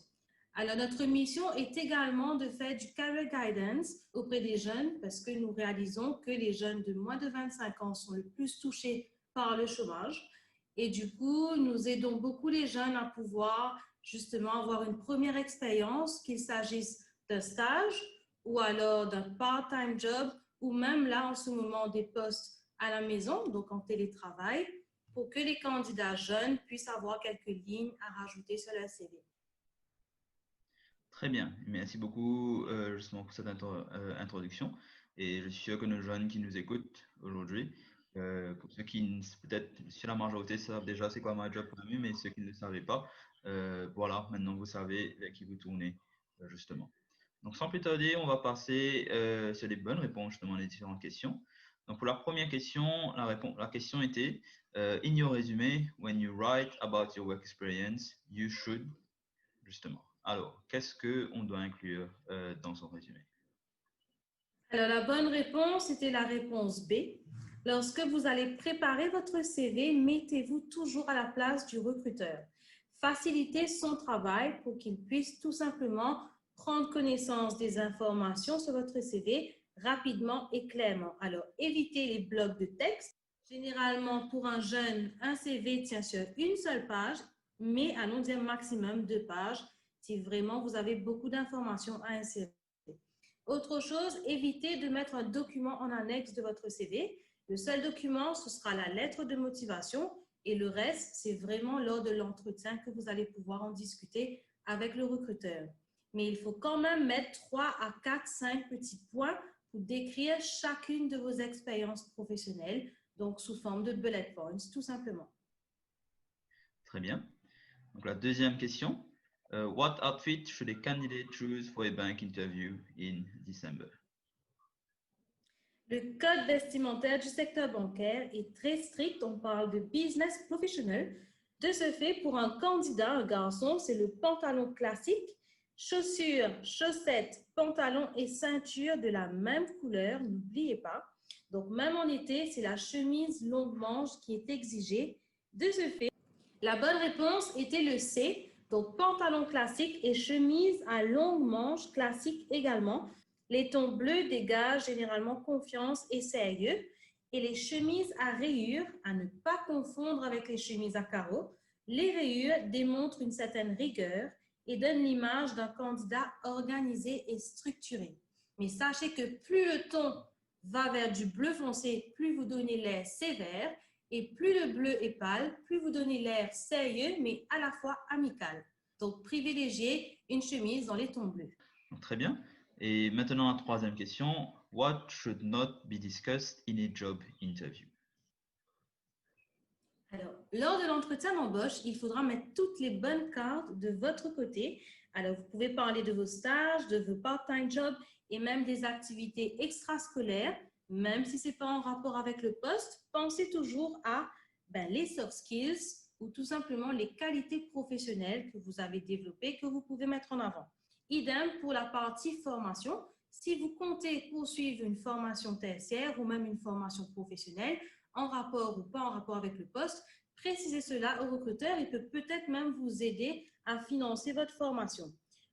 Alors, notre mission est également de faire du career guidance auprès des jeunes parce que nous réalisons que les jeunes de moins de 25 ans sont le plus touchés par le chômage. Et du coup, nous aidons beaucoup les jeunes à pouvoir justement avoir une première expérience, qu'il s'agisse d'un stage ou alors d'un part-time job ou même là, en ce moment, des postes à la maison, donc en télétravail, pour que les candidats jeunes puissent avoir quelques lignes à rajouter sur leur CV. Très bien, merci beaucoup justement pour cette introduction. Et je suis sûr que nos jeunes qui nous écoutent aujourd'hui, pour ceux qui, peut-être, si la majorité savent déjà c'est quoi MyJob.mu, mais ceux qui ne le savaient pas, voilà, maintenant vous savez vers qui vous tournez, justement. Donc, sans plus tarder, on va passer sur les bonnes réponses justement à les différentes questions. Donc, pour la première question, la question était in your resume, when you write about your work experience, you should, justement. Alors, qu'est-ce qu'on doit inclure dans son résumé? Alors, la bonne réponse était la réponse B. Lorsque vous allez préparer votre CV, mettez-vous toujours à la place du recruteur. Facilitez son travail pour qu'il puisse tout simplement prendre connaissance des informations sur votre CV rapidement et clairement. Alors, évitez les blocs de texte. Généralement, pour un jeune, un CV tient sur une seule page, mais allons dire maximum 2 pages si vraiment vous avez beaucoup d'informations à insérer. Autre chose, évitez de mettre un document en annexe de votre CV. Le seul document, ce sera la lettre de motivation et le reste, c'est vraiment lors de l'entretien que vous allez pouvoir en discuter avec le recruteur. Mais il faut quand même mettre 3 à 4, 5 petits points pour décrire chacune de vos expériences professionnelles, donc sous forme de bullet points, tout simplement. Très bien. Donc, la deuxième question. What outfit should a candidate choose for a bank interview in December? Le code vestimentaire du secteur bancaire est très strict. On parle de business professional. De ce fait, pour un candidat, un garçon, c'est le pantalon classique, chaussures, chaussettes, pantalons et ceinture de la même couleur, n'oubliez pas. Donc, même en été, c'est la chemise longue manche qui est exigée. De ce fait, la bonne réponse était le C, donc pantalon classique et chemise à longue manche classique également. Les tons bleus dégagent généralement confiance et sérieux. Et les chemises à rayures, à ne pas confondre avec les chemises à carreaux, les rayures démontrent une certaine rigueur et donnent l'image d'un candidat organisé et structuré. Mais sachez que plus le ton va vers du bleu foncé, plus vous donnez l'air sévère, et plus le bleu est pâle, plus vous donnez l'air sérieux, mais à la fois amical. Donc, privilégiez une chemise dans les tons bleus. Très bien. Et maintenant, la troisième question. What should not be discussed in a job interview? Alors, lors de l'entretien d'embauche, il faudra mettre toutes les bonnes cartes de votre côté. Alors, vous pouvez parler de vos stages, de vos part-time jobs et même des activités extrascolaires. Même si ce n'est pas en rapport avec le poste, pensez toujours à les soft skills ou tout simplement les qualités professionnelles que vous avez développées, que vous pouvez mettre en avant. Idem pour la partie formation. Si vous comptez poursuivre une formation tertiaire ou même une formation professionnelle, en rapport ou pas en rapport avec le poste, précisez cela au recruteur. Il peut peut-être même vous aider à financer votre formation.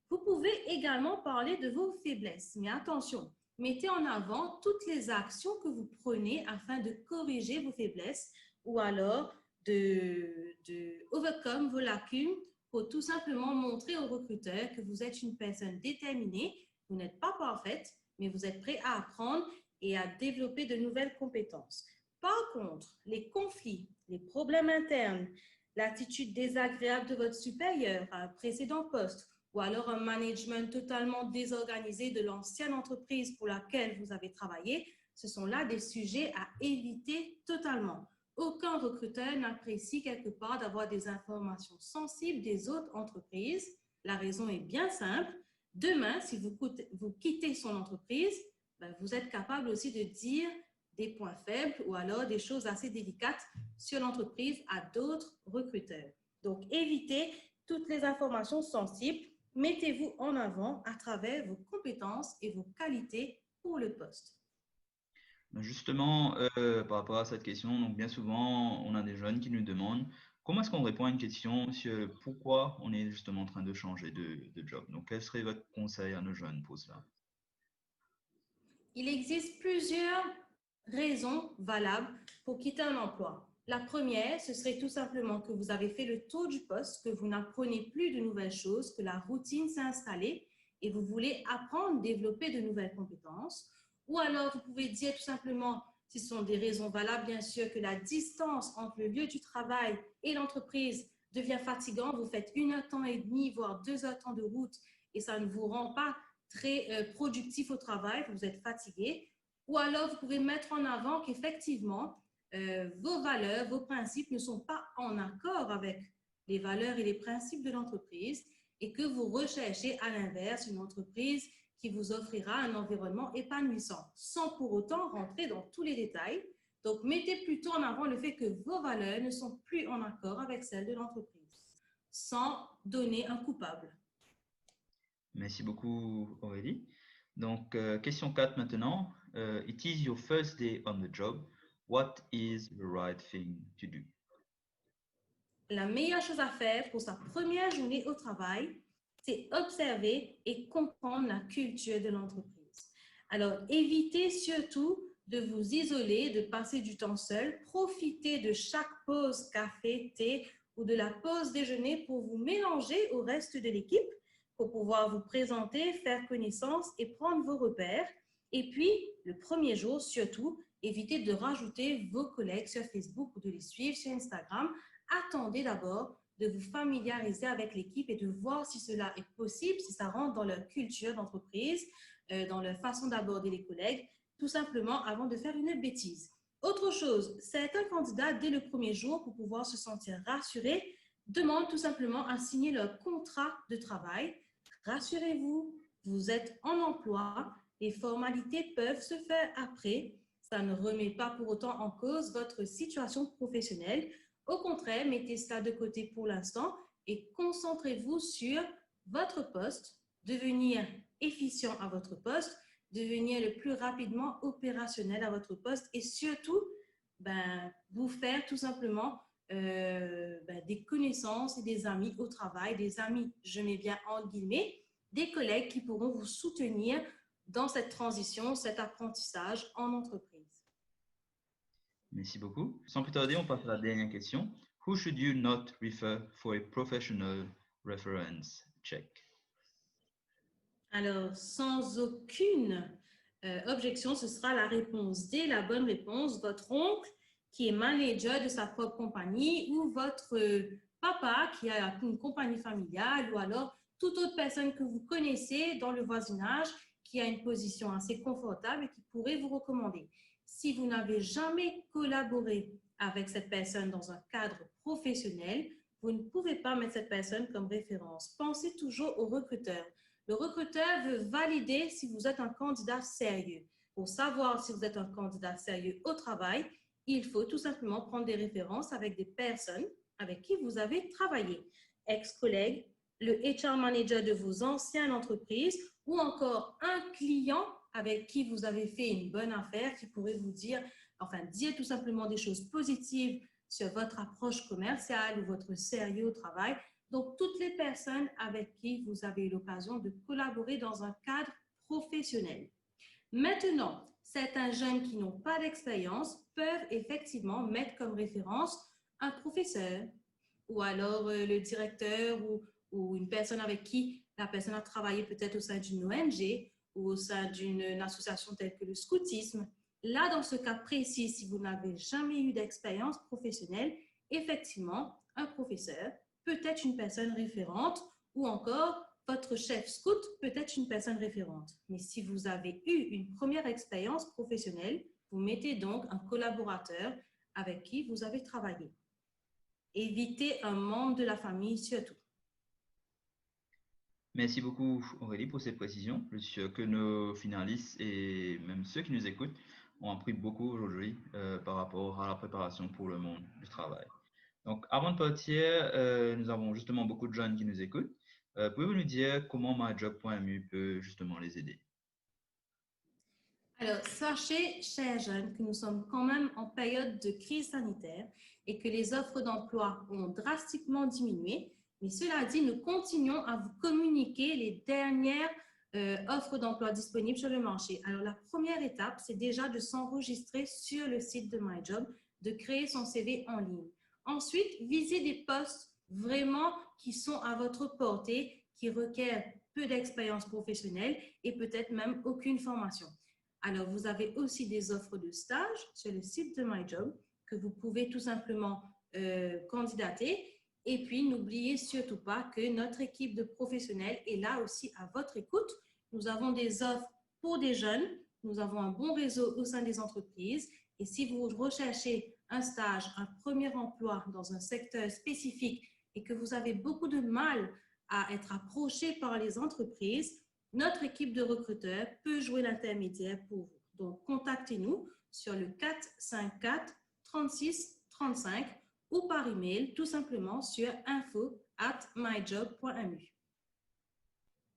Vous pouvez également parler de vos faiblesses, mais attention, mettez en avant toutes les actions que vous prenez afin de corriger vos faiblesses ou alors de overcome vos lacunes pour tout simplement montrer aux recruteurs que vous êtes une personne déterminée, vous n'êtes pas parfaite, mais vous êtes prêt à apprendre et à développer de nouvelles compétences. Par contre, les conflits, les problèmes internes, l'attitude désagréable de votre supérieur à un précédent poste ou alors un management totalement désorganisé de l'ancienne entreprise pour laquelle vous avez travaillé, ce sont là des sujets à éviter totalement. Aucun recruteur n'apprécie quelque part d'avoir des informations sensibles des autres entreprises. La raison est bien simple. Demain, si vous quittez son entreprise, vous êtes capable aussi de dire des points faibles ou alors des choses assez délicates sur l'entreprise à d'autres recruteurs. Donc, évitez toutes les informations sensibles. Mettez-vous en avant à travers vos compétences et vos qualités pour le poste. Justement, par rapport à cette question, donc bien souvent, on a des jeunes qui nous demandent comment est-ce qu'on répond à une question sur pourquoi on est justement en train de changer de job. Donc, quel serait votre conseil à nos jeunes pour cela? Il existe plusieurs raisons valables pour quitter un emploi. La première, ce serait tout simplement que vous avez fait le tour du poste, que vous n'apprenez plus de nouvelles choses, que la routine s'est installée et vous voulez apprendre, développer de nouvelles compétences. Ou alors, vous pouvez dire tout simplement, si ce sont des raisons valables, bien sûr, que la distance entre le lieu du travail et l'entreprise devient fatigante. Vous faites 1 heure temps et demi, voire 2 heures temps de route et ça ne vous rend pas très productif au travail, vous êtes fatigué. Ou alors, vous pouvez mettre en avant qu'effectivement, vos valeurs, vos principes ne sont pas en accord avec les valeurs et les principes de l'entreprise et que vous recherchez à l'inverse une entreprise qui vous offrira un environnement épanouissant, sans pour autant rentrer dans tous les détails. Donc, mettez plutôt en avant le fait que vos valeurs ne sont plus en accord avec celles de l'entreprise, sans donner un coupable. Merci beaucoup, Aurélie. Donc, question 4 maintenant. It is your first day on the job. What is the right thing to do? La meilleure chose à faire pour sa première journée au travail, c'est observer et comprendre la culture de l'entreprise. Alors, évitez surtout de vous isoler, de passer du temps seul. Profitez de chaque pause café, thé ou de la pause déjeuner pour vous mélanger au reste de l'équipe, pour pouvoir vous présenter, faire connaissance et prendre vos repères. Et puis, le premier jour, surtout, évitez de rajouter vos collègues sur Facebook ou de les suivre sur Instagram. Attendez d'abord de vous familiariser avec l'équipe et de voir si cela est possible, si ça rentre dans leur culture d'entreprise, dans leur façon d'aborder les collègues, tout simplement avant de faire une bêtise. Autre chose, certains candidats, dès le premier jour, pour pouvoir se sentir rassurés, demandent tout simplement à signer leur contrat de travail. Rassurez-vous, vous êtes en emploi, les formalités peuvent se faire après. Ça ne remet pas pour autant en cause votre situation professionnelle. Au contraire, mettez cela de côté pour l'instant et concentrez-vous sur votre poste, devenir efficient à votre poste, devenir le plus rapidement opérationnel à votre poste et surtout, vous faire tout simplement des connaissances et des amis au travail, des amis, je mets bien entre guillemets, des collègues qui pourront vous soutenir dans cette transition, cet apprentissage en entreprise. Merci beaucoup. Sans plus tarder, on passe à la dernière question. Who should you not refer for a professional reference check? Alors, sans aucune objection, ce sera la réponse D, la bonne réponse. Votre oncle qui est manager de sa propre compagnie ou votre papa qui a une compagnie familiale ou alors toute autre personne que vous connaissez dans le voisinage qui a une position assez confortable et qui pourrait vous recommander. Si vous n'avez jamais collaboré avec cette personne dans un cadre professionnel, vous ne pouvez pas mettre cette personne comme référence. Pensez toujours au recruteur. Le recruteur veut valider si vous êtes un candidat sérieux. Pour savoir si vous êtes un candidat sérieux au travail, il faut tout simplement prendre des références avec des personnes avec qui vous avez travaillé. Ex-collègues, le HR manager de vos anciennes entreprises ou encore un client avec qui vous avez fait une bonne affaire qui pourrait vous dire tout simplement des choses positives sur votre approche commerciale ou votre sérieux au travail. Donc, toutes les personnes avec qui vous avez eu l'occasion de collaborer dans un cadre professionnel. Maintenant, certains jeunes qui n'ont pas d'expérience peuvent effectivement mettre comme référence un professeur ou alors le directeur ou une personne avec qui la personne a travaillé peut-être au sein d'une ONG ou au sein d'une association telle que le scoutisme. Là, dans ce cas précis, si vous n'avez jamais eu d'expérience professionnelle, effectivement, un professeur peut être une personne référente ou encore votre chef scout peut être une personne référente. Mais si vous avez eu une première expérience professionnelle, vous mettez donc un collaborateur avec qui vous avez travaillé. Évitez un membre de la famille surtout. Merci beaucoup Aurélie pour ces précisions. Je suis sûr que nos finalistes et même ceux qui nous écoutent ont appris beaucoup aujourd'hui par rapport à la préparation pour le monde du travail. Donc avant de partir, nous avons justement beaucoup de jeunes qui nous écoutent. Pouvez-vous nous dire comment myjob.mu peut justement les aider? Alors, sachez, chers jeunes, que nous sommes quand même en période de crise sanitaire et que les offres d'emploi ont drastiquement diminué. Mais cela dit, nous continuons à vous communiquer les dernières offres d'emploi disponibles sur le marché. Alors, la première étape, c'est déjà de s'enregistrer sur le site de MyJob, de créer son CV en ligne. Ensuite, visez des postes vraiment qui sont à votre portée, qui requièrent peu d'expérience professionnelle et peut-être même aucune formation. Alors, vous avez aussi des offres de stage sur le site de MyJob que vous pouvez tout simplement candidater. Et puis, n'oubliez surtout pas que notre équipe de professionnels est là aussi à votre écoute. Nous avons des offres pour des jeunes. Nous avons un bon réseau au sein des entreprises. Et si vous recherchez un stage, un premier emploi dans un secteur spécifique et que vous avez beaucoup de mal à être approché par les entreprises, notre équipe de recruteurs peut jouer l'intermédiaire pour vous. Donc, contactez-nous sur le 454 36 35 ou par email, tout simplement sur info@myjob.mu.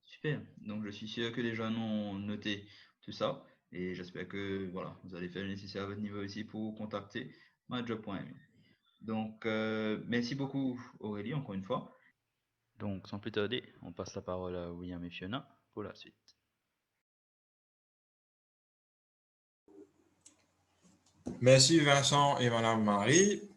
Super. Donc, je suis sûr que les jeunes ont noté tout ça et j'espère que voilà, vous allez faire le nécessaire à votre niveau aussi pour contacter myjob.mu. Donc, merci beaucoup Aurélie, encore une fois. Donc, sans plus tarder, on passe la parole à William et Fiona pour la suite. Merci Vincent et Madame Marie.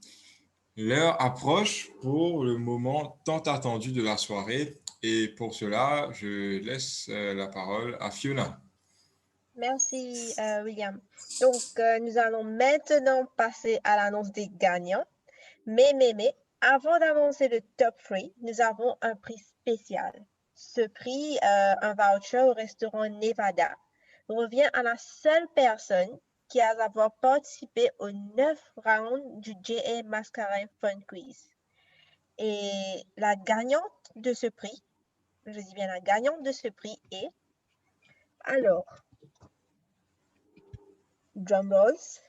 L'heure approche pour le moment tant attendu de la soirée et pour cela, je laisse la parole à Fiona. Merci William. Donc, nous allons maintenant passer à l'annonce des gagnants. Mais, avant d'annoncer le top 3, nous avons un prix spécial. Ce prix, un voucher au restaurant Nevada, revient à la seule personne qui a avoir participé aux 9 rounds du JA Mascarin Fun Quiz. Et la gagnante de ce prix, je dis bien la gagnante de ce prix est, alors, drumrolls,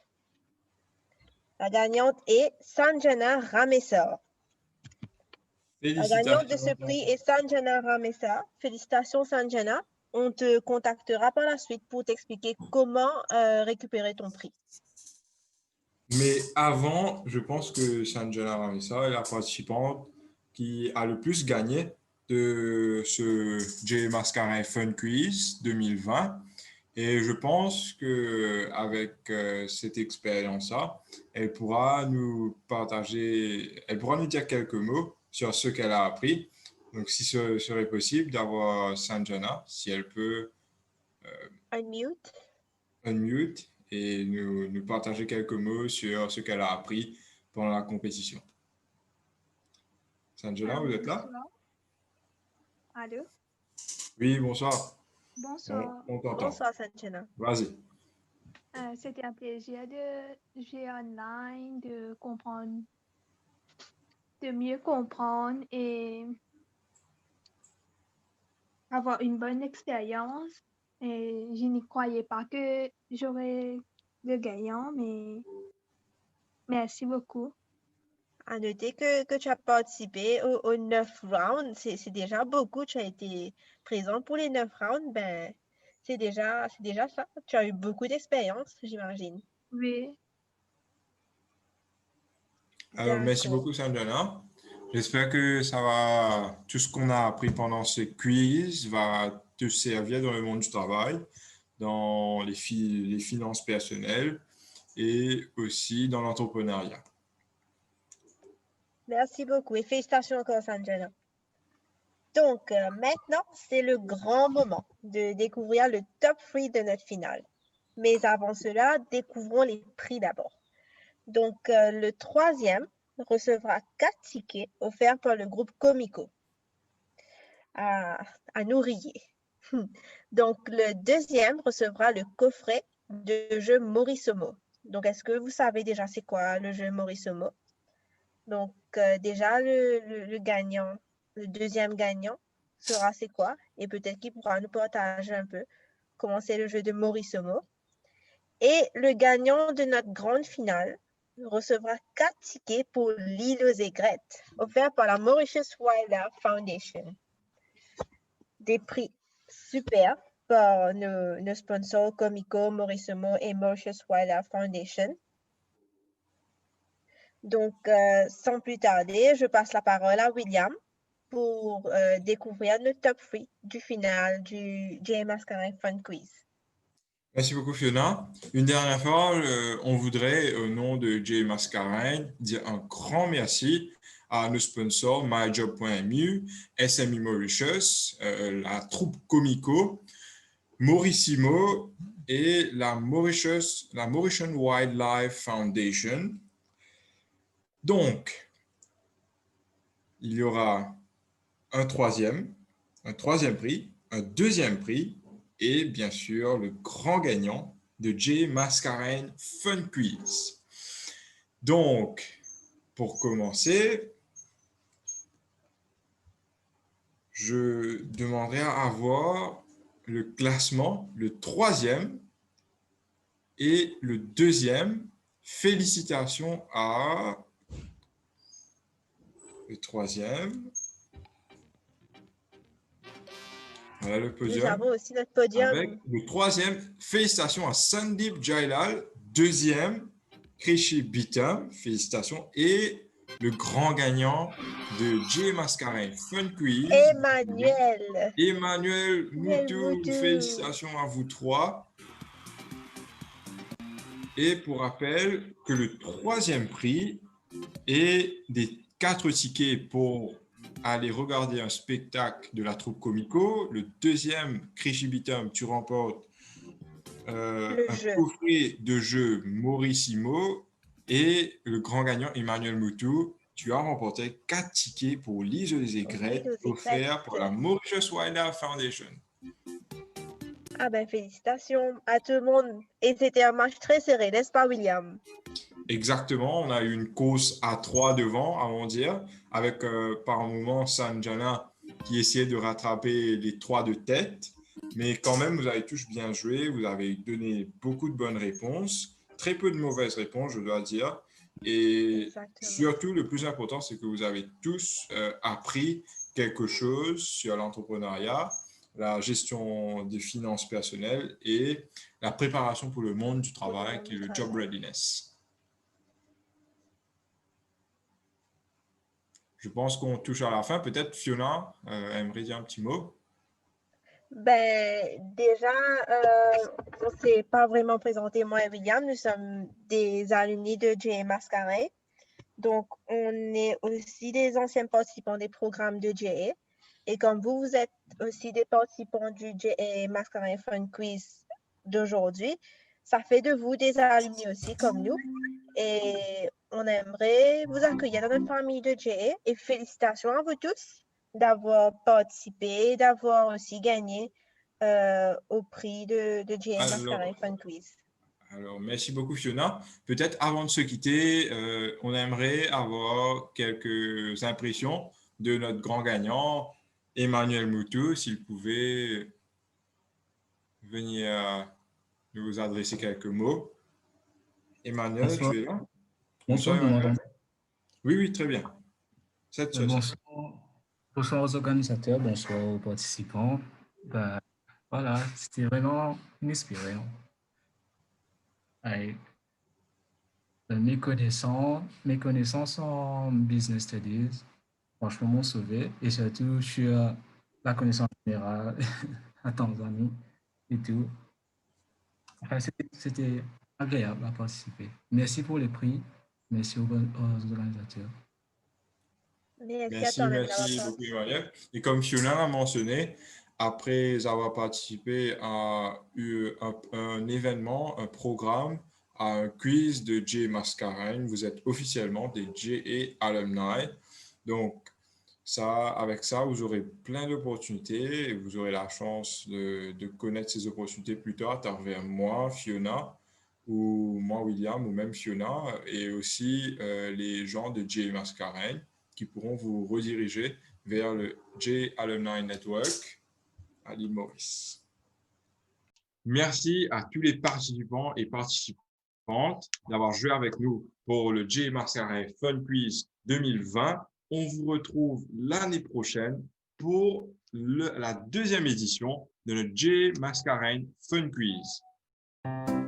la gagnante est Sanjana Ramesar. La gagnante de ce prix est Sanjana Ramesar. Félicitations Sanjana. On te contactera par la suite pour t'expliquer comment récupérer ton prix. Mais avant, je pense que Sanjana Ramesar est la participante qui a le plus gagné de ce JA Mascarin Fun Quiz 2020. Et je pense qu'avec cette expérience-là, elle pourra nous dire quelques mots sur ce qu'elle a appris. Donc, si ce serait possible d'avoir Sanjana, si elle peut unmute et nous partager quelques mots sur ce qu'elle a appris pendant la compétition. Sanjana, vous êtes là? Allô? Oui, bonsoir. Bonsoir. On t'entend. Bonsoir, Sanjana. Vas-y. C'était un plaisir de jouer online, de mieux comprendre et avoir une bonne expérience. Et je n'y croyais pas que j'aurais le gagnant, mais merci beaucoup. À noter que tu as participé aux 9 rounds, c'est déjà beaucoup. Tu as été présent pour les 9 rounds, ben, c'est déjà ça. Tu as eu beaucoup d'expérience, j'imagine. Oui. Alors, merci beaucoup, Sanjana. J'espère que tout ce qu'on a appris pendant ce quiz va te servir dans le monde du travail, dans les finances personnelles et aussi dans l'entrepreneuriat. Merci beaucoup et félicitations encore, Sanjana. Donc, maintenant, c'est le grand moment de découvrir le top 3 de notre finale. Mais avant cela, découvrons les prix d'abord. Donc, le troisième recevra 4 tickets offerts par le groupe Comico à Nourrier. Donc, le deuxième recevra le coffret de jeu Morisomo. Donc, est-ce que vous savez déjà c'est quoi le jeu Morisomo? Donc, déjà, le gagnant, le deuxième gagnant sera c'est quoi? Et peut-être qu'il pourra nous partager un peu comment c'est le jeu de Morisomo. Et le gagnant de notre grande finale recevra 4 tickets pour l'île aux aigrettes, offerts par la Mauritius Wildlife Foundation. Des prix super par nos sponsors Comico, Morisomo et Mauritius Wildlife Foundation. Donc, sans plus tarder, je passe la parole à William pour découvrir le top 3 du final du J.A. Mascarin Fun Quiz. Merci beaucoup, Fiona. Une dernière fois, on voudrait, au nom de J.A. Mascarin, dire un grand merci à nos sponsors myjob.mu, SME Mauritius, la troupe Comico, Morissimo et la Mauritian Wildlife Foundation. Donc, il y aura un troisième prix, un deuxième prix et bien sûr le grand gagnant de J.A. Mascarin Fun Quiz. Donc, pour commencer, je demanderai à avoir le classement, le troisième et le deuxième. Félicitations à le troisième. Voilà le podium. Nous avons aussi notre podium. Avec le troisième, félicitations à Sandeep Jailal. Deuxième, Krishi Bitam, félicitations. Et le grand gagnant de J.A. Mascarin Fun Quiz, Emmanuel Moutou. Félicitations à vous trois. Et pour rappel, que le troisième prix est des 4 tickets pour aller regarder un spectacle de la troupe Comico. Le deuxième, Krishi Bitam, tu remportes un coffret de jeu Morissimo. Et le grand gagnant, Emmanuel Moutou, tu as remporté 4 tickets pour l'île des aigrettes offerts par la Mauritius Wildlife Foundation. Ah ben, félicitations à tout le monde. Et c'était un match très serré, n'est-ce pas, William? Exactement, on a eu une course à 3 devant, à mon dire, avec par moment Sanjana qui essayait de rattraper les 3 de tête. Mais quand même, vous avez tous bien joué, vous avez donné beaucoup de bonnes réponses, très peu de mauvaises réponses, je dois dire. Et surtout, le plus important, c'est que vous avez tous appris quelque chose sur l'entrepreneuriat, la gestion des finances personnelles et la préparation pour le monde du travail, qui est le job readiness. Je pense qu'on touche à la fin. Peut-être Fiona aimerait dire un petit mot. Ben, déjà, on ne s'est pas vraiment présenté, moi et William. Nous sommes des alumni de J.A. Mascarin. Donc, on est aussi des anciens participants des programmes de J.A. Et comme vous êtes aussi des participants du J.A. Mascarin Fun Quiz d'aujourd'hui, ça fait de vous des alumni aussi comme nous. Et on aimerait vous accueillir dans notre famille de J.A. et félicitations à vous tous d'avoir participé, d'avoir aussi gagné au prix de J.A. Mascarin Fun Quiz. Alors, merci beaucoup Fiona. Peut-être avant de se quitter, on aimerait avoir quelques impressions de notre grand gagnant, Emmanuel Moutou, s'il pouvait venir nous adresser quelques mots. Emmanuel, Bonsoir. tu es là? Bonsoir, Emmanuel. Oui, très bien. Bonsoir aux organisateurs, bonsoir aux participants. Ben, voilà, c'était vraiment inspirant. Mes connaissances en business studies, franchement, m'ont sauvé, et surtout sur la connaissance générale en Tanzanie et tout. Enfin, c'était agréable à participer. Merci pour les prix. Merci aux organisateurs. Merci à toi-même merci d'avoir beaucoup, Emmanuel. Et comme Fiona l'a mentionné, après avoir participé à un événement, un programme, à un quiz de JA Mascareignes, vous êtes officiellement des JA Alumni. Donc, avec ça, vous aurez plein d'opportunités et vous aurez la chance de connaître ces opportunités plus tard à travers moi, Fiona, ou moi, William, ou même Fiona, et aussi les gens de JA Mascareignes qui pourront vous rediriger vers le JA Alumni Network à l'île Maurice. Merci à tous les participants et participantes d'avoir joué avec nous pour le JA Mascareignes Fun Quiz 2020. On vous retrouve l'année prochaine pour la deuxième édition de notre JA Mascareignes Fun Quiz.